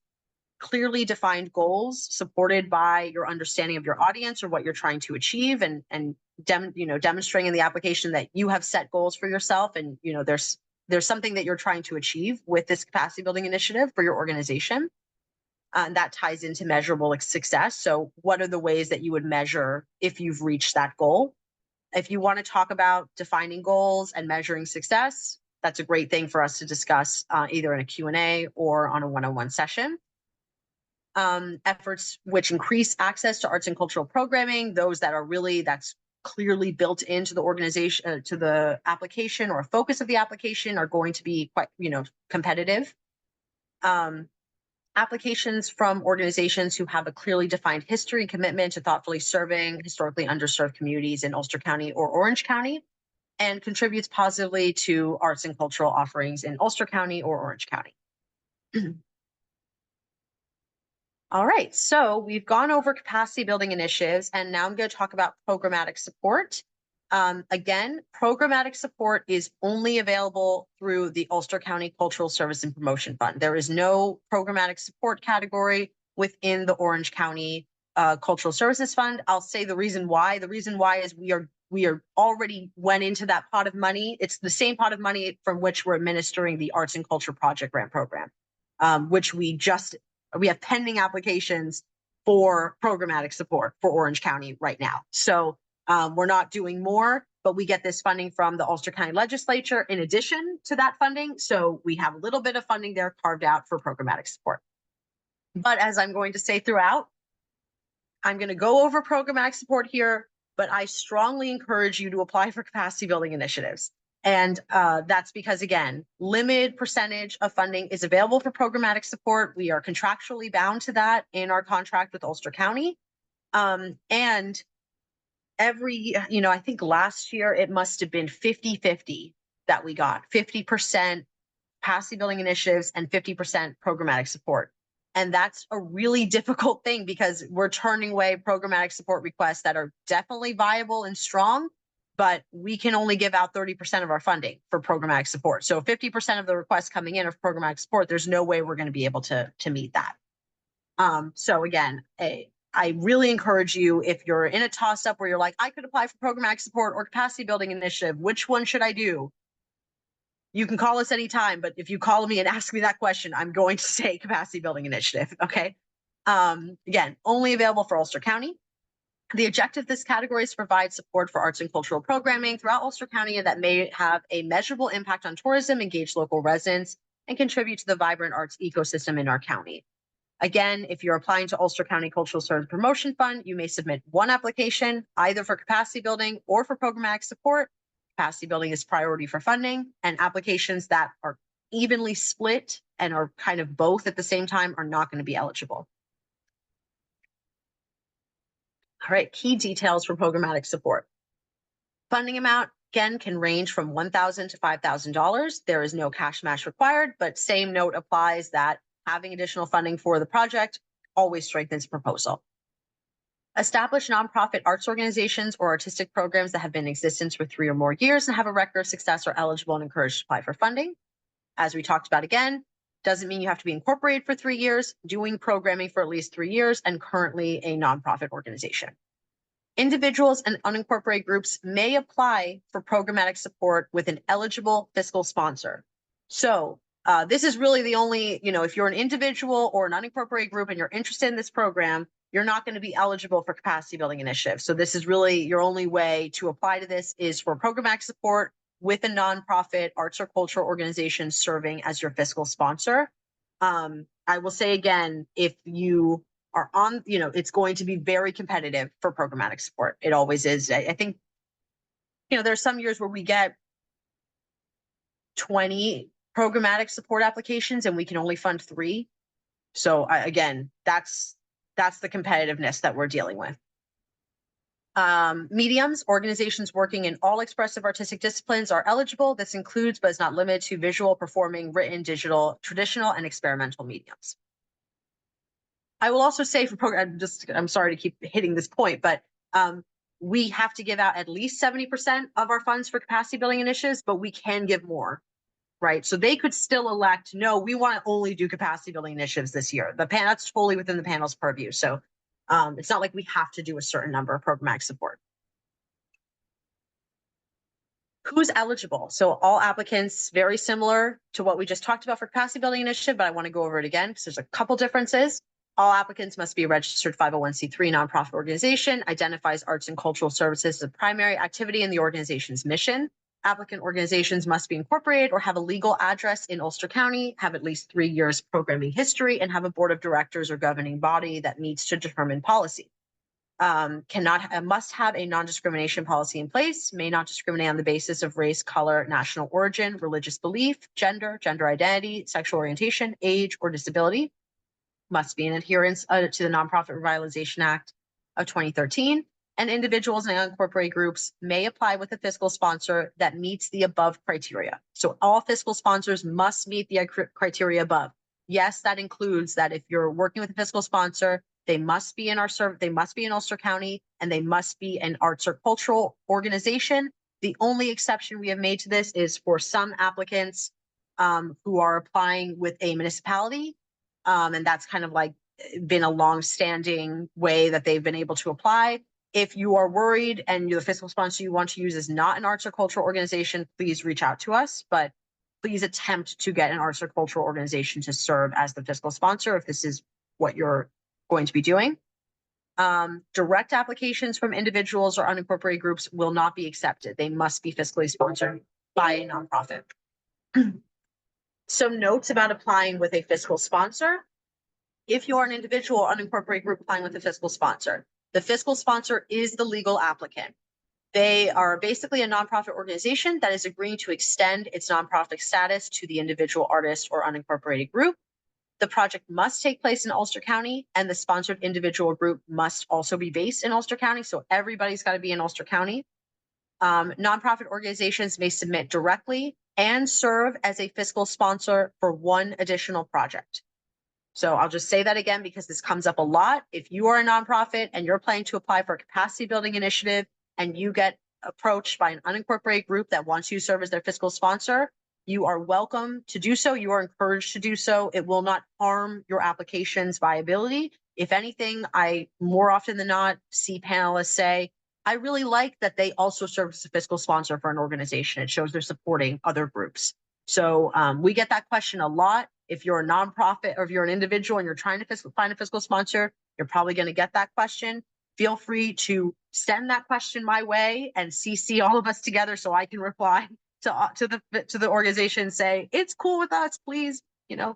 Clearly defined goals supported by your understanding of your audience or what you're trying to achieve, and demonstrating in the application that you have set goals for yourself, and there's something that you're trying to achieve with this capacity building initiative for your organization. And that ties into measurable success. So what are the ways that you would measure if you've reached that goal? If you want to talk about defining goals and measuring success, that's a great thing for us to discuss either in a Q&A or on a one-on-one session. Efforts which increase access to arts and cultural programming, those that are really, that's clearly built into the organization, to the application or focus of the application, are going to be quite, competitive. Applications from organizations who have a clearly defined history and commitment to thoughtfully serving historically underserved communities in Ulster County or Orange County, and contributes positively to arts and cultural offerings in Ulster County or Orange County. All right, so we've gone over capacity building initiatives, and now I'm going to talk about programmatic support. Again, programmatic support is only available through the Ulster County Cultural Service and Promotion Fund. There is no programmatic support category within the Orange County Cultural Services Fund. I'll say the reason why. The reason why is we are already went into that pot of money. It's the same pot of money from which we're administering the Arts and Culture Project Grant Program, which we have pending applications for programmatic support for Orange County right now. So we're not doing more, but we get this funding from the Ulster County Legislature in addition to that funding. So we have a little bit of funding there carved out for programmatic support. But as I'm going to say throughout, I'm going to go over programmatic support here, but I strongly encourage you to apply for capacity building initiatives. And that's because, again, limited percentage of funding is available for programmatic support. We are contractually bound to that in our contract with Ulster County. And every, I think last year it must have been 50-50 that we got, 50% capacity building initiatives and 50% programmatic support. And that's a really difficult thing because we're turning away programmatic support requests that are definitely viable and strong, but we can only give out 30% of our funding for programmatic support. So 50% of the requests coming in are for programmatic support. There's no way we're going to be able to meet that. So again, I really encourage you, if you're in a toss-up where you're like, I could apply for programmatic support or capacity building initiative, which one should I do? You can call us anytime, but if you call me and ask me that question, I'm going to say capacity building initiative, okay? Again, only available for Ulster County. The objective of this category is to provide support for arts and cultural programming throughout Ulster County that may have a measurable impact on tourism, engage local residents, and contribute to the vibrant arts ecosystem in our county. Again, if you're applying to Ulster County Cultural Service Promotion Fund, you may submit one application, either for capacity building or for programmatic support. Capacity building is priority for funding, and applications that are evenly split and are kind of both at the same time are not going to be eligible. All right, key details for programmatic support. Funding amount, again, can range from $1,000 to $5,000. There is no cash match required, but same note applies that having additional funding for the project always strengthens the proposal. Establish nonprofit arts organizations or artistic programs that have been in existence for 3 or more years and have a record of success are eligible and encouraged to apply for funding. As we talked about again, doesn't mean you have to be incorporated for 3 years, doing programming for at least 3 years, and currently a nonprofit organization. Individuals and unincorporated groups may apply for programmatic support with an eligible fiscal sponsor. So this is really the only, if you're an individual or an unincorporated group and you're interested in this program, you're not going to be eligible for capacity building initiatives. So this is really your only way to apply to this is for programmatic support with a nonprofit arts or cultural organization serving as your fiscal sponsor. I will say again, if you are on, it's going to be very competitive for programmatic support. It always is. I think, there's some years where we get 20 programmatic support applications and we can only fund 3. So again, that's the competitiveness that we're dealing with. Mediums, organizations working in all expressive artistic disciplines are eligible. This includes, but is not limited to, visual, performing, written, digital, traditional, and experimental mediums. I will also say for program, I'm sorry to keep hitting this point, but we have to give out at least 70% of our funds for capacity building initiatives, but we can give more, right? So they could still elect, no, we want to only do capacity building initiatives this year. That's totally within the panel's purview. So it's not like we have to do a certain number of programmatic support. Who's eligible? So all applicants, very similar to what we just talked about for capacity building initiative, but I want to go over it again because there's a couple differences. All applicants must be a registered 501c3 nonprofit organization, identifies arts and cultural services as a primary activity in the organization's mission. Applicant organizations must be incorporated or have a legal address in Ulster County, have at least 3 years programming history, and have a board of directors or governing body that meets to determine policy. Must have a non-discrimination policy in place, may not discriminate on the basis of race, color, national origin, religious belief, gender identity, sexual orientation, age, or disability. Must be in adherence to the Nonprofit Revitalization Act of 2013. And individuals and unincorporated groups may apply with a fiscal sponsor that meets the above criteria. So all fiscal sponsors must meet the criteria above. Yes, that includes that if you're working with a fiscal sponsor, they must be in they must be in Ulster County, and they must be an arts or cultural organization. The only exception we have made to this is for some applicants who are applying with a municipality. And that's kind of like been a long-standing way that they've been able to apply. If you are worried and the fiscal sponsor you want to use is not an arts or cultural organization, please reach out to us, but please attempt to get an arts or cultural organization to serve as the fiscal sponsor if this is what you're going to be doing. Direct applications from individuals or unincorporated groups will not be accepted. They must be fiscally sponsored by a nonprofit. Some notes about applying with a fiscal sponsor. If you're an individual or unincorporated group applying with a fiscal sponsor, the fiscal sponsor is the legal applicant. They are basically a nonprofit organization that is agreeing to extend its nonprofit status to the individual artist or unincorporated group. The project must take place in Ulster County, and the sponsored individual group must also be based in Ulster County. So everybody's got to be in Ulster County. Nonprofit organizations may submit directly and serve as a fiscal sponsor for one additional project. So I'll just say that again because this comes up a lot. If you are a nonprofit and you're planning to apply for a capacity building initiative and you get approached by an unincorporated group that wants you to serve as their fiscal sponsor, you are welcome to do so. You are encouraged to do so. It will not harm your application's viability. If anything, I more often than not see panelists say, I really like that they also serve as a fiscal sponsor for an organization. It shows they're supporting other groups. So we get that question a lot. If you're a nonprofit or if you're an individual and you're trying to find a fiscal sponsor, you're probably going to get that question. Feel free to send that question my way and CC all of us together so I can reply to the organization and say, it's cool with us, please,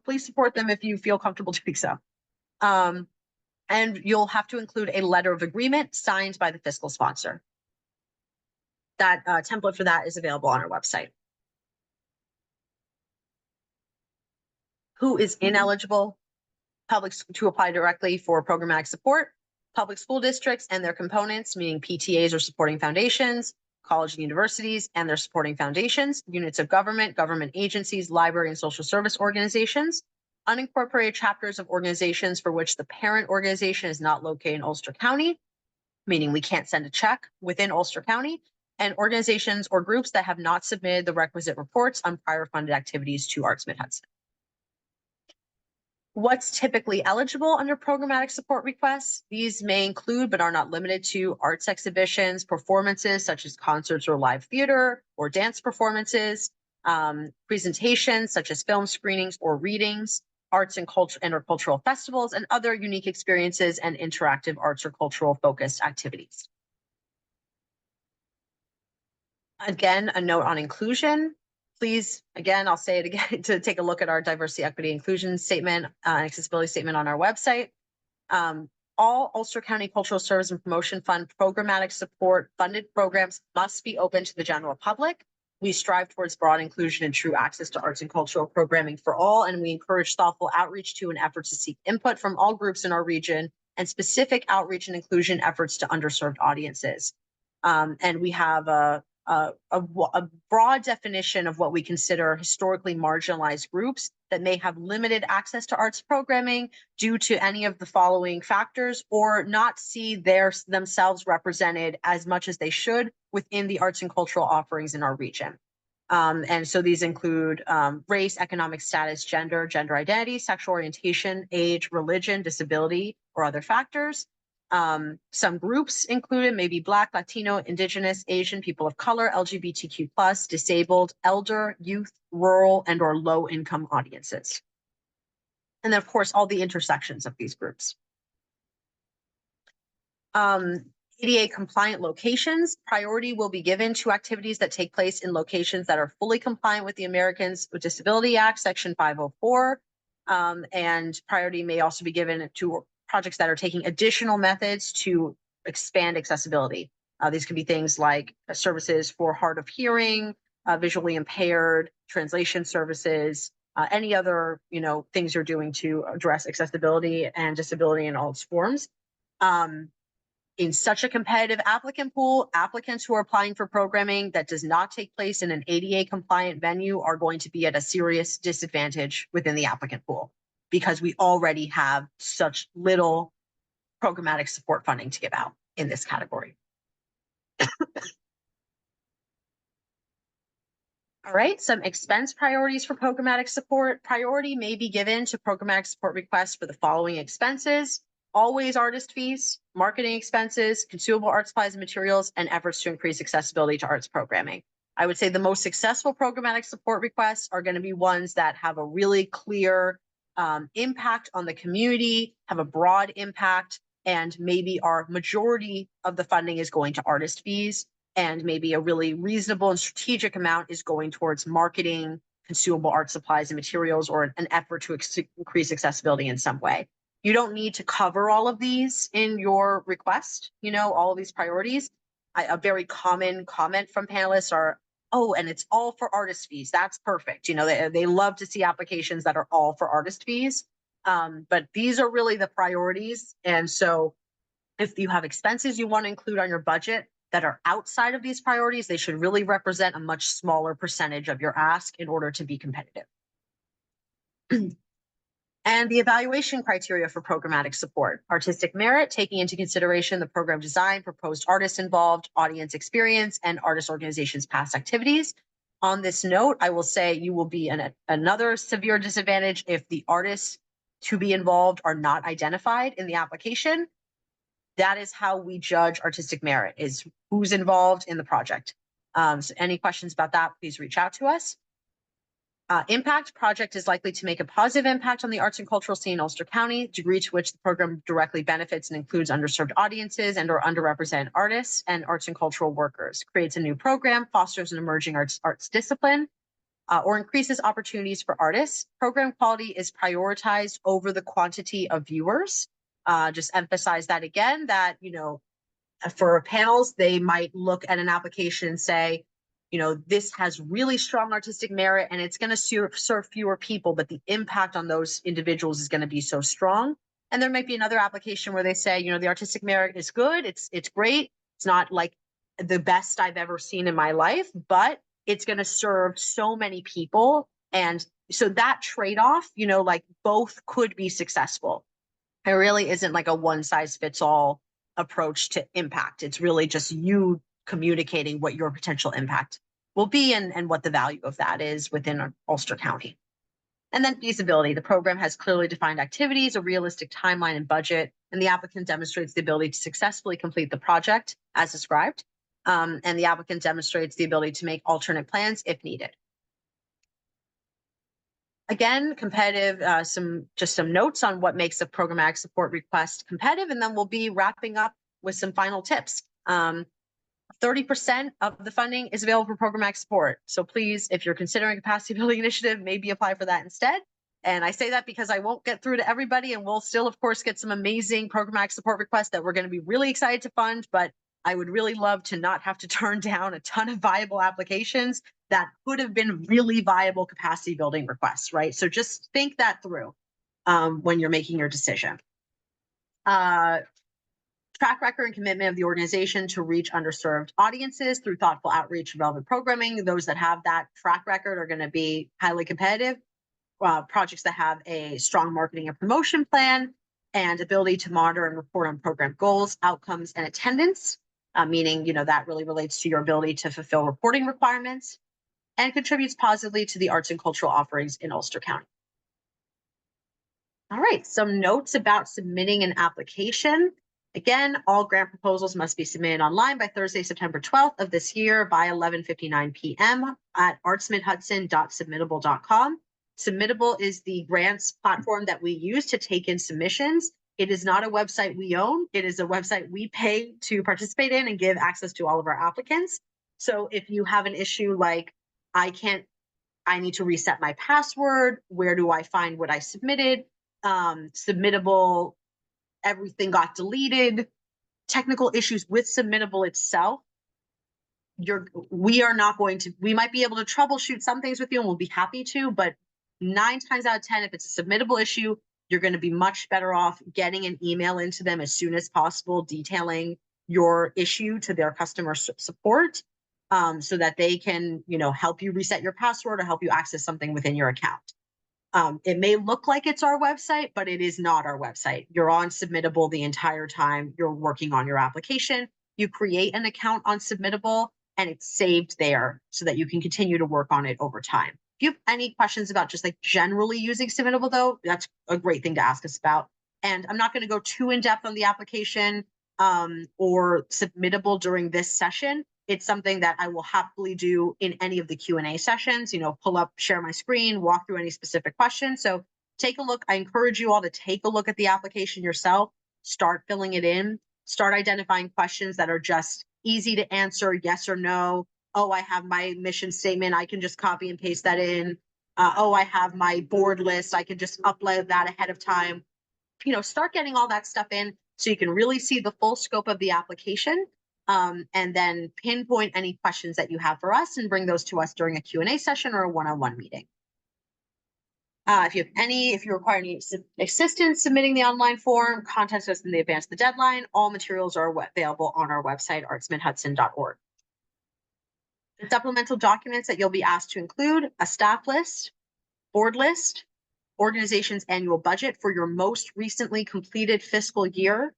please support them if you feel comfortable doing so. And you'll have to include a letter of agreement signed by the fiscal sponsor. That template for that is available on our website. Who is ineligible to apply directly for programmatic support? Public school districts and their components, meaning PTAs or supporting foundations, college and universities and their supporting foundations, units of government, government agencies, library and social service organizations, unincorporated chapters of organizations for which the parent organization is not located in Ulster County, meaning we can't send a check within Ulster County, and organizations or groups that have not submitted the requisite reports on prior funded activities to Arts Mid-Hudson. What's typically eligible under programmatic support requests? These may include, but are not limited to, arts exhibitions, performances such as concerts or live theater or dance performances, presentations such as film screenings or readings, arts and culture and or cultural festivals, and other unique experiences and interactive arts or cultural focused activities. Again, a note on inclusion. Please, again, I'll say it again, to take a look at our diversity, equity, inclusion statement, accessibility statement on our website. All Ulster County Cultural Service and Promotion Fund programmatic support funded programs must be open to the general public. We strive towards broad inclusion and true access to arts and cultural programming for all, and we encourage thoughtful outreach to and efforts to seek input from all groups in our region and specific outreach and inclusion efforts to underserved audiences. And we have a broad definition of what we consider historically marginalized groups that may have limited access to arts programming due to any of the following factors, or not see themselves represented as much as they should within the arts and cultural offerings in our region. And so these include race, economic status, gender identity, sexual orientation, age, religion, disability, or other factors. Some groups included may be Black, Latino, Indigenous, Asian, people of color, LGBTQ+, disabled, elder, youth, rural, and or low income audiences. And then of course, all the intersections of these groups. ADA compliant locations, priority will be given to activities that take place in locations that are fully compliant with the Americans with Disability Act, Section 504. And priority may also be given to projects that are taking additional methods to expand accessibility. These could be things like services for hard of hearing, visually impaired, translation services, any other things you're doing to address accessibility and disability in all its forms. In such a competitive applicant pool, applicants who are applying for programming that does not take place in an ADA compliant venue are going to be at a serious disadvantage within the applicant pool, because we already have such little programmatic support funding to give out in this category. All right, some expense priorities for programmatic support. Priority may be given to programmatic support requests for the following expenses: always artist fees, marketing expenses, consumable art supplies and materials, and efforts to increase accessibility to arts programming. I would say the most successful programmatic support requests are going to be ones that have a really clear impact on the community, have a broad impact, and maybe our majority of the funding is going to artist fees, and maybe a really reasonable and strategic amount is going towards marketing, consumable art supplies and materials, or an effort to increase accessibility in some way. You don't need to cover all of these in your request, all of these priorities. A very common comment from panelists are, oh, and it's all for artist fees. That's perfect. They love to see applications that are all for artist fees. But these are really the priorities. And so if you have expenses you want to include on your budget that are outside of these priorities, they should really represent a much smaller percentage of your ask in order to be competitive. And the evaluation criteria for programmatic support: artistic merit, taking into consideration the program design, proposed artists involved, audience experience, and artist organizations' past activities. On this note, I will say you will be another severe disadvantage if the artists to be involved are not identified in the application. That is how we judge artistic merit, is who's involved in the project. So any questions about that, please reach out to us. Impact: project is likely to make a positive impact on the arts and cultural scene in Ulster County. Degree to which the program directly benefits and includes underserved audiences and or underrepresented artists and arts and cultural workers. Creates a new program, fosters an emerging arts discipline, or increases opportunities for artists. Program quality is prioritized over the quantity of viewers. Just emphasize that again, that, for panels, they might look at an application and say, this has really strong artistic merit and it's going to serve fewer people, but the impact on those individuals is going to be so strong. And there might be another application where they say, the artistic merit is good, it's great, it's not like the best I've ever seen in my life, but it's going to serve so many people. And so that trade-off, like both could be successful. It really isn't like a one-size-fits-all approach to impact. It's really just you communicating what your potential impact will be and what the value of that is within Ulster County. And then feasibility: the program has clearly defined activities, a realistic timeline and budget, and the applicant demonstrates the ability to successfully complete the project as described. And the applicant demonstrates the ability to make alternate plans if needed. Again, competitive, some notes on what makes a programmatic support request competitive, and then we'll be wrapping up with some final tips. 30% of the funding is available for programmatic support. So please, if you're considering a capacity building initiative, maybe apply for that instead. And I say that because I won't get through to everybody, and we'll still, of course, get some amazing programmatic support requests that we're going to be really excited to fund, but I would really love to not have to turn down a ton of viable applications that could have been really viable capacity building requests, right? So just think that through when you're making your decision. Track record and commitment of the organization to reach underserved audiences through thoughtful outreach and relevant programming. Those that have that track record are going to be highly competitive. Projects that have a strong marketing and promotion plan and ability to monitor and report on program goals, outcomes, and attendance, meaning, that really relates to your ability to fulfill reporting requirements and contributes positively to the arts and cultural offerings in Ulster County. All right, some notes about submitting an application. Again, all grant proposals must be submitted online by Thursday, September 12th of this year by 11:59 p.m. at artsmidhudson.submittable.com. Submittable is the grants platform that we use to take in submissions. It is not a website we own. It is a website we pay to participate in and give access to all of our applicants. So if you have an issue like, I need to reset my password, where do I find what I submitted? Submittable, everything got deleted, technical issues with Submittable itself, we might be able to troubleshoot some things with you and we'll be happy to, but 9 times out of 10, if it's a submittable issue, you're going to be much better off getting an email into them as soon as possible, detailing your issue to their customer support, so that they can, help you reset your password or help you access something within your account. It may look like it's our website, but it is not our website. You're on Submittable the entire time you're working on your application. You create an account on Submittable and it's saved there so that you can continue to work on it over time. If you have any questions about just like generally using Submittable, though, that's a great thing to ask us about. And I'm not going to go too in depth on the application or Submittable during this session. It's something that I will happily do in any of the Q&A sessions, pull up, share my screen, walk through any specific questions. So take a look. I encourage you all to take a look at the application yourself, start filling it in, start identifying questions that are just easy to answer, yes or no. Oh, I have my mission statement. I can just copy and paste that in. Oh, I have my board list. I can just upload that ahead of time. Start getting all that stuff in so you can really see the full scope of the application. And then pinpoint any questions that you have for us and bring those to us during a Q&A session or a one-on-one meeting. If you require any assistance submitting the online form, contact us in advance of the deadline. All materials are available on our website, artsmidhudson.org. The supplemental documents that you'll be asked to include: a staff list, board list, organization's annual budget for your most recently completed fiscal year,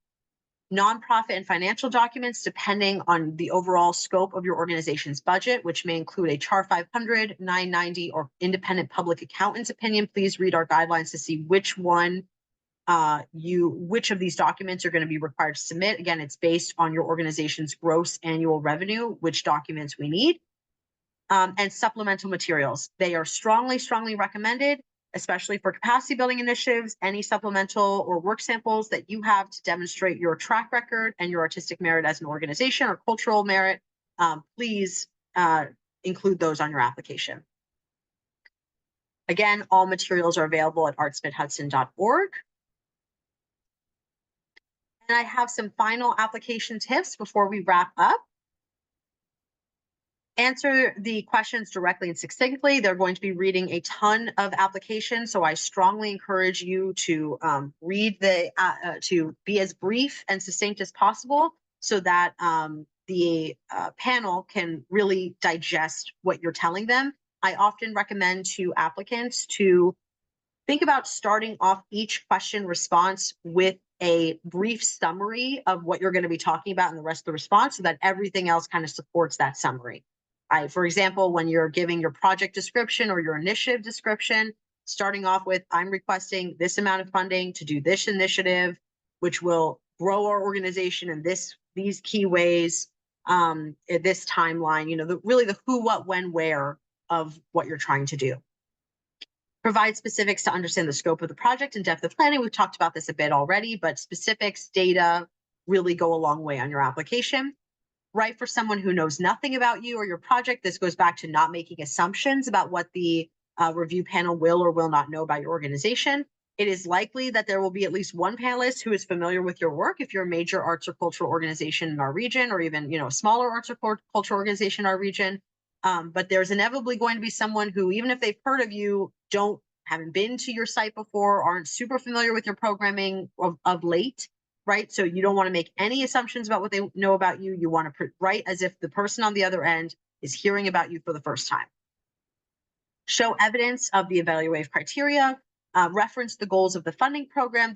nonprofit and financial documents depending on the overall scope of your organization's budget, which may include a CHAR 500, 990, or independent public accountant's opinion. Please read our guidelines to see which one which of these documents are going to be required to submit. Again, it's based on your organization's gross annual revenue, which documents we need. And supplemental materials. They are strongly, strongly recommended, especially for capacity building initiatives. Any supplemental or work samples that you have to demonstrate your track record and your artistic merit as an organization or cultural merit, please include those on your application. Again, all materials are available at artsmidhudson.org. And I have some final application tips before we wrap up. Answer the questions directly and succinctly. They're going to be reading a ton of applications, so I strongly encourage you to read to be as brief and succinct as possible, so that the panel can really digest what you're telling them. I often recommend to applicants to think about starting off each question response with a brief summary of what you're going to be talking about in the rest of the response, so that everything else kind of supports that summary. For example, when you're giving your project description or your initiative description, starting off with, I'm requesting this amount of funding to do this initiative, which will grow our organization in these key ways, at this timeline, really the who, what, when, where of what you're trying to do. Provide specifics to understand the scope of the project and depth of planning. We've talked about this a bit already, but specifics, data really go a long way on your application. Write for someone who knows nothing about you or your project. This goes back to not making assumptions about what the review panel will or will not know about your organization. It is likely that there will be at least one panelist who is familiar with your work if you're a major arts or cultural organization in our region, or even a smaller arts or cultural organization in our region. But there's inevitably going to be someone who, even if they've heard of you, haven't been to your site before, aren't super familiar with your programming of late. Right? So you don't want to make any assumptions about what they know about you. You want to write as if the person on the other end is hearing about you for the first time. Show evidence of the evaluative criteria, reference the goals of the funding program.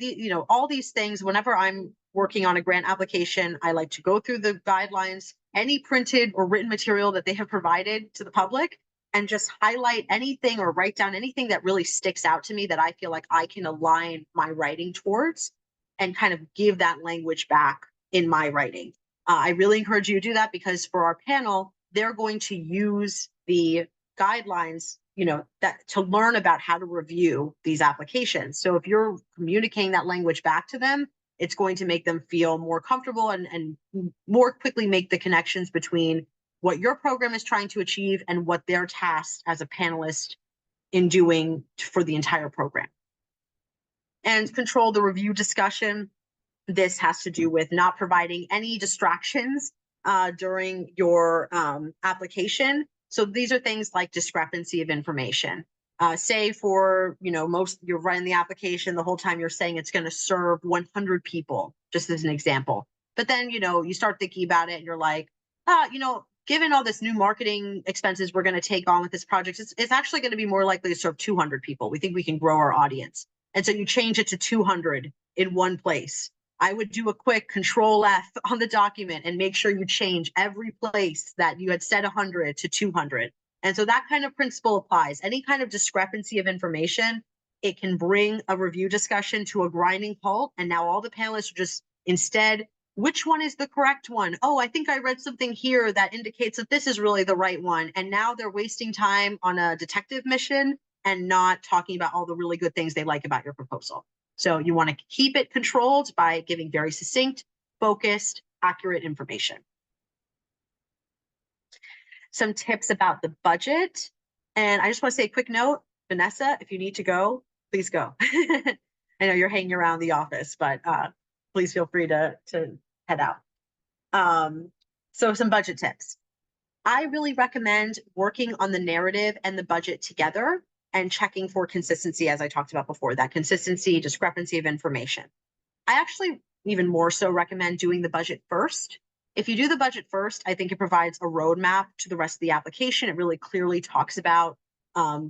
All these things, whenever I'm working on a grant application, I like to go through the guidelines, any printed or written material that they have provided to the public, and just highlight anything or write down anything that really sticks out to me that I feel like I can align my writing towards, and kind of give that language back in my writing. I really encourage you to do that, because for our panel, they're going to use the guidelines, that to learn about how to review these applications. So if you're communicating that language back to them, it's going to make them feel more comfortable and more quickly make the connections between what your program is trying to achieve and what they're tasked as a panelist in doing for the entire program. And control the review discussion. This has to do with not providing any distractions during your application. So these are things like discrepancy of information. Say for, you're writing the application, the whole time you're saying it's going to serve 100 people, just as an example. But then, you start thinking about it and you're like, given all this new marketing expenses we're going to take on with this project, it's actually going to be more likely to serve 200 people. We think we can grow our audience. And so you change it to 200 in one place. I would do a quick Control F on the document and make sure you change every place that you had said 100 to 200. And so that kind of principle applies. Any kind of discrepancy of information, it can bring a review discussion to a grinding halt. And now all the panelists are just, instead, which one is the correct one? Oh, I think I read something here that indicates that this is really the right one. And now they're wasting time on a detective mission and not talking about all the really good things they like about your proposal. So you want to keep it controlled by giving very succinct, focused, accurate information. Some tips about the budget. And I just want to say a quick note, Vanessa, if you need to go, please go. I know you're hanging around the office, but please feel free to head out. So some budget tips. I really recommend working on the narrative and the budget together and checking for consistency, as I talked about before, that consistency, discrepancy of information. I actually even more so recommend doing the budget first. If you do the budget first, I think it provides a roadmap to the rest of the application. It really clearly talks about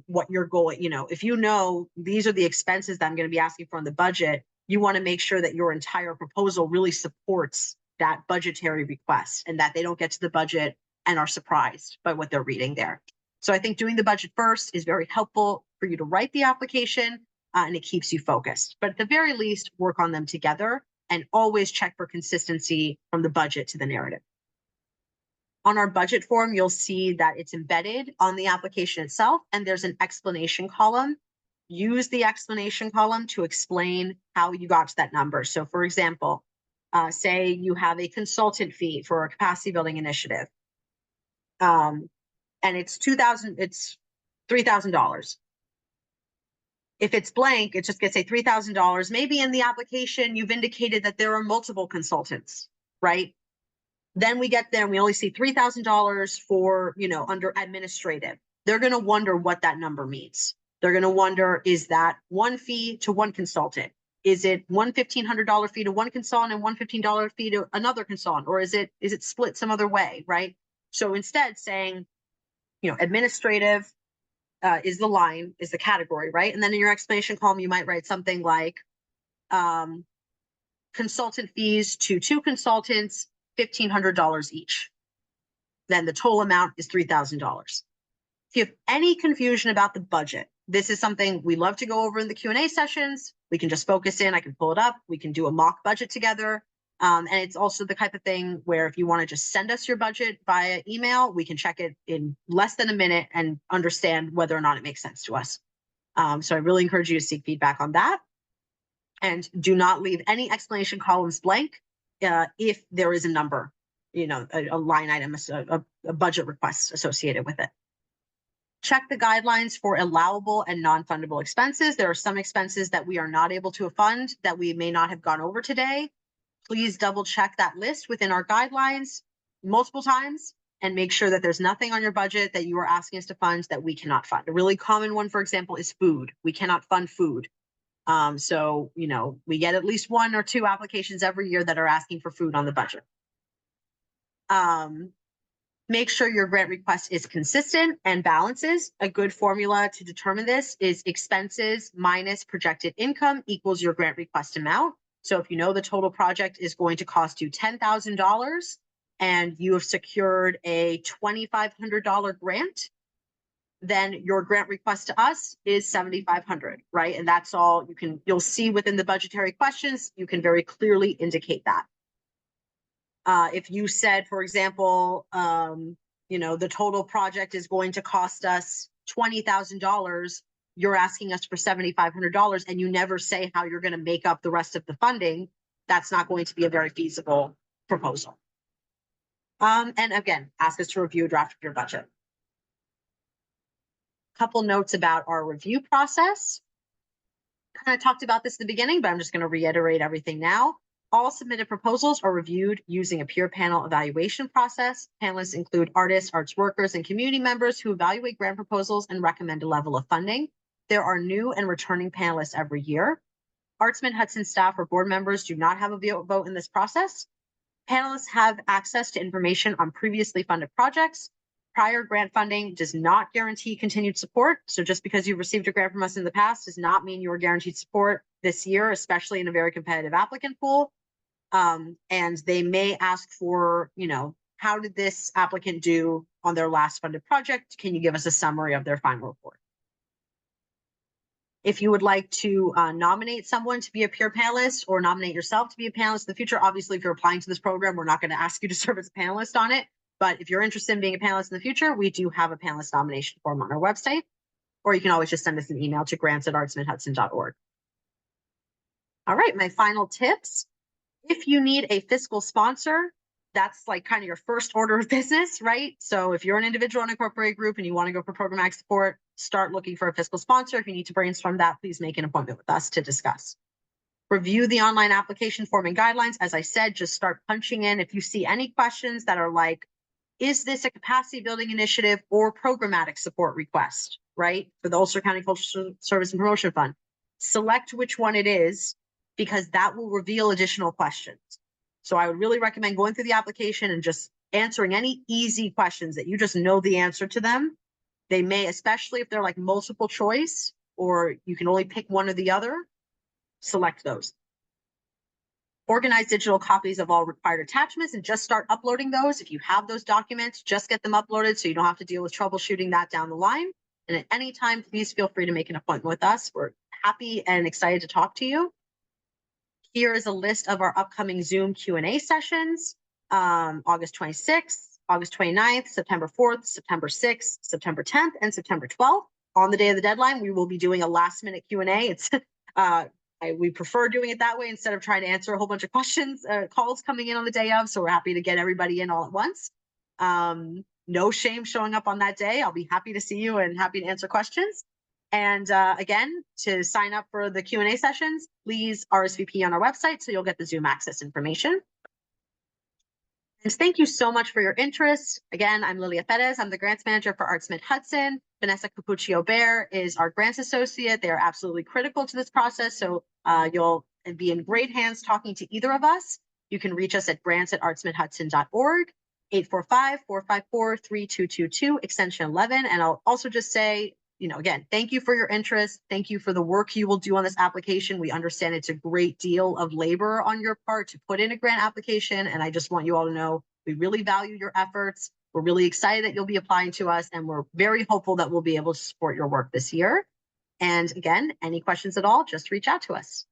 what you're going, if you know these are the expenses that I'm going to be asking for in the budget, you want to make sure that your entire proposal really supports that budgetary request and that they don't get to the budget and are surprised by what they're reading there. So I think doing the budget first is very helpful for you to write the application, and it keeps you focused. But at the very least, work on them together and always check for consistency from the budget to the narrative. On our budget form, you'll see that it's embedded on the application itself, and there's an explanation column. Use the explanation column to explain how you got to that number. So for example, say you have a consultant fee for a capacity building initiative. And it's $3,000. If it's blank, it's just gonna say $3,000. Maybe in the application, you've indicated that there are multiple consultants, right? Then we get there and we only see $3,000 for, under administrative. They're going to wonder what that number means. They're going to wonder, is that one fee to one consultant? Is it one $1,500 fee to one consultant and one $15 fee to another consultant? Or is it split some other way, right? So instead saying, administrative is the line, is the category, right? And then in your explanation column, you might write something like consultant fees to two consultants, $1,500 each. Then the total amount is $3,000. If you have any confusion about the budget, this is something we love to go over in the Q&A sessions. We can just focus in, I can pull it up. We can do a mock budget together. And it's also the type of thing where if you want to just send us your budget via email, we can check it in less than a minute and understand whether or not it makes sense to us. So I really encourage you to seek feedback on that. And do not leave any explanation columns blank. If there is a number, a line item, a budget request associated with it. Check the guidelines for allowable and non-fundable expenses. There are some expenses that we are not able to fund that we may not have gone over today. Please double check that list within our guidelines multiple times and make sure that there's nothing on your budget that you are asking us to fund that we cannot fund. A really common one, for example, is food. We cannot fund food. So, we get at least one or two applications every year that are asking for food on the budget. Make sure your grant request is consistent and balances. A good formula to determine this is expenses minus projected income equals your grant request amount. So if you know the total project is going to cost you $10,000 and you have secured a $2,500 grant, then your grant request to us is $7,500, right? And that's all you'll see within the budgetary questions, you can very clearly indicate that. If you said, for example, the total project is going to cost us $20,000, you're asking us for $7,500 and you never say how you're going to make up the rest of the funding, that's not going to be a very feasible proposal. And again, ask us to review a draft of your budget. Couple notes about our review process. Kind of talked about this in the beginning, but I'm just going to reiterate everything now. All submitted proposals are reviewed using a peer panel evaluation process. Panelists include artists, arts workers, and community members who evaluate grant proposals and recommend a level of funding. There are new and returning panelists every year. Arts Mid-Hudson staff or board members do not have a vote in this process. Panelists have access to information on previously funded projects. Prior grant funding does not guarantee continued support. So just because you've received a grant from us in the past does not mean you are guaranteed support this year, especially in a very competitive applicant pool. And they may ask for, how did this applicant do on their last funded project? Can you give us a summary of their final report? If you would like to nominate someone to be a peer panelist or nominate yourself to be a panelist in the future, obviously, if you're applying to this program, we're not going to ask you to serve as a panelist on it. But if you're interested in being a panelist in the future, we do have a panelist nomination form on our website, or you can always just send us an email to grants@artsmidhudson.org. All right, my final tips. If you need a fiscal sponsor, that's like kind of your first order of business, right? So if you're an individual in a corporate group and you want to go for programmatic support, start looking for a fiscal sponsor. If you need to brainstorm that, please make an appointment with us to discuss. Review the online application form and guidelines. As I said, just start punching in. If you see any questions that are like, is this a capacity building initiative or programmatic support request, right? For the Ulster County Cultural Service and Promotion Fund. Select which one it is, because that will reveal additional questions. So I would really recommend going through the application and just answering any easy questions that you just know the answer to them. They may, especially if they're like multiple choice or you can only pick one or the other, select those. Organize digital copies of all required attachments and just start uploading those. If you have those documents, just get them uploaded so you don't have to deal with troubleshooting that down the line. And at any time, please feel free to make an appointment with us. We're happy and excited to talk to you. Here is a list of our upcoming Zoom Q&A sessions, August 26th, August 29th, September 4th, September 6th, September 10th, and September 12th. On the day of the deadline, we will be doing a last-minute Q&A. It's we prefer doing it that way instead of trying to answer a whole bunch of questions, calls coming in on the day of. So we're happy to get everybody in all at once. No shame showing up on that day. I'll be happy to see you and happy to answer questions. And again, to sign up for the Q&A sessions, please RSVP on our website so you'll get the Zoom access information. And thank you so much for your interest. Again, I'm Lilia Perez. I'm the grants manager for Arts Mid-Hudson. Vanessa Capuccio-Bear is our grants associate. They are absolutely critical to this process. So you'll be in great hands talking to either of us. You can reach us at grants@artsmidhudson.org, 845-454-3222, extension 11. And I'll also just say, again, thank you for your interest. Thank you for the work you will do on this application. We understand it's a great deal of labor on your part to put in a grant application. And I just want you all to know we really value your efforts. We're really excited that you'll be applying to us, and we're very hopeful that we'll be able to support your work this year. And again, any questions at all, just reach out to us.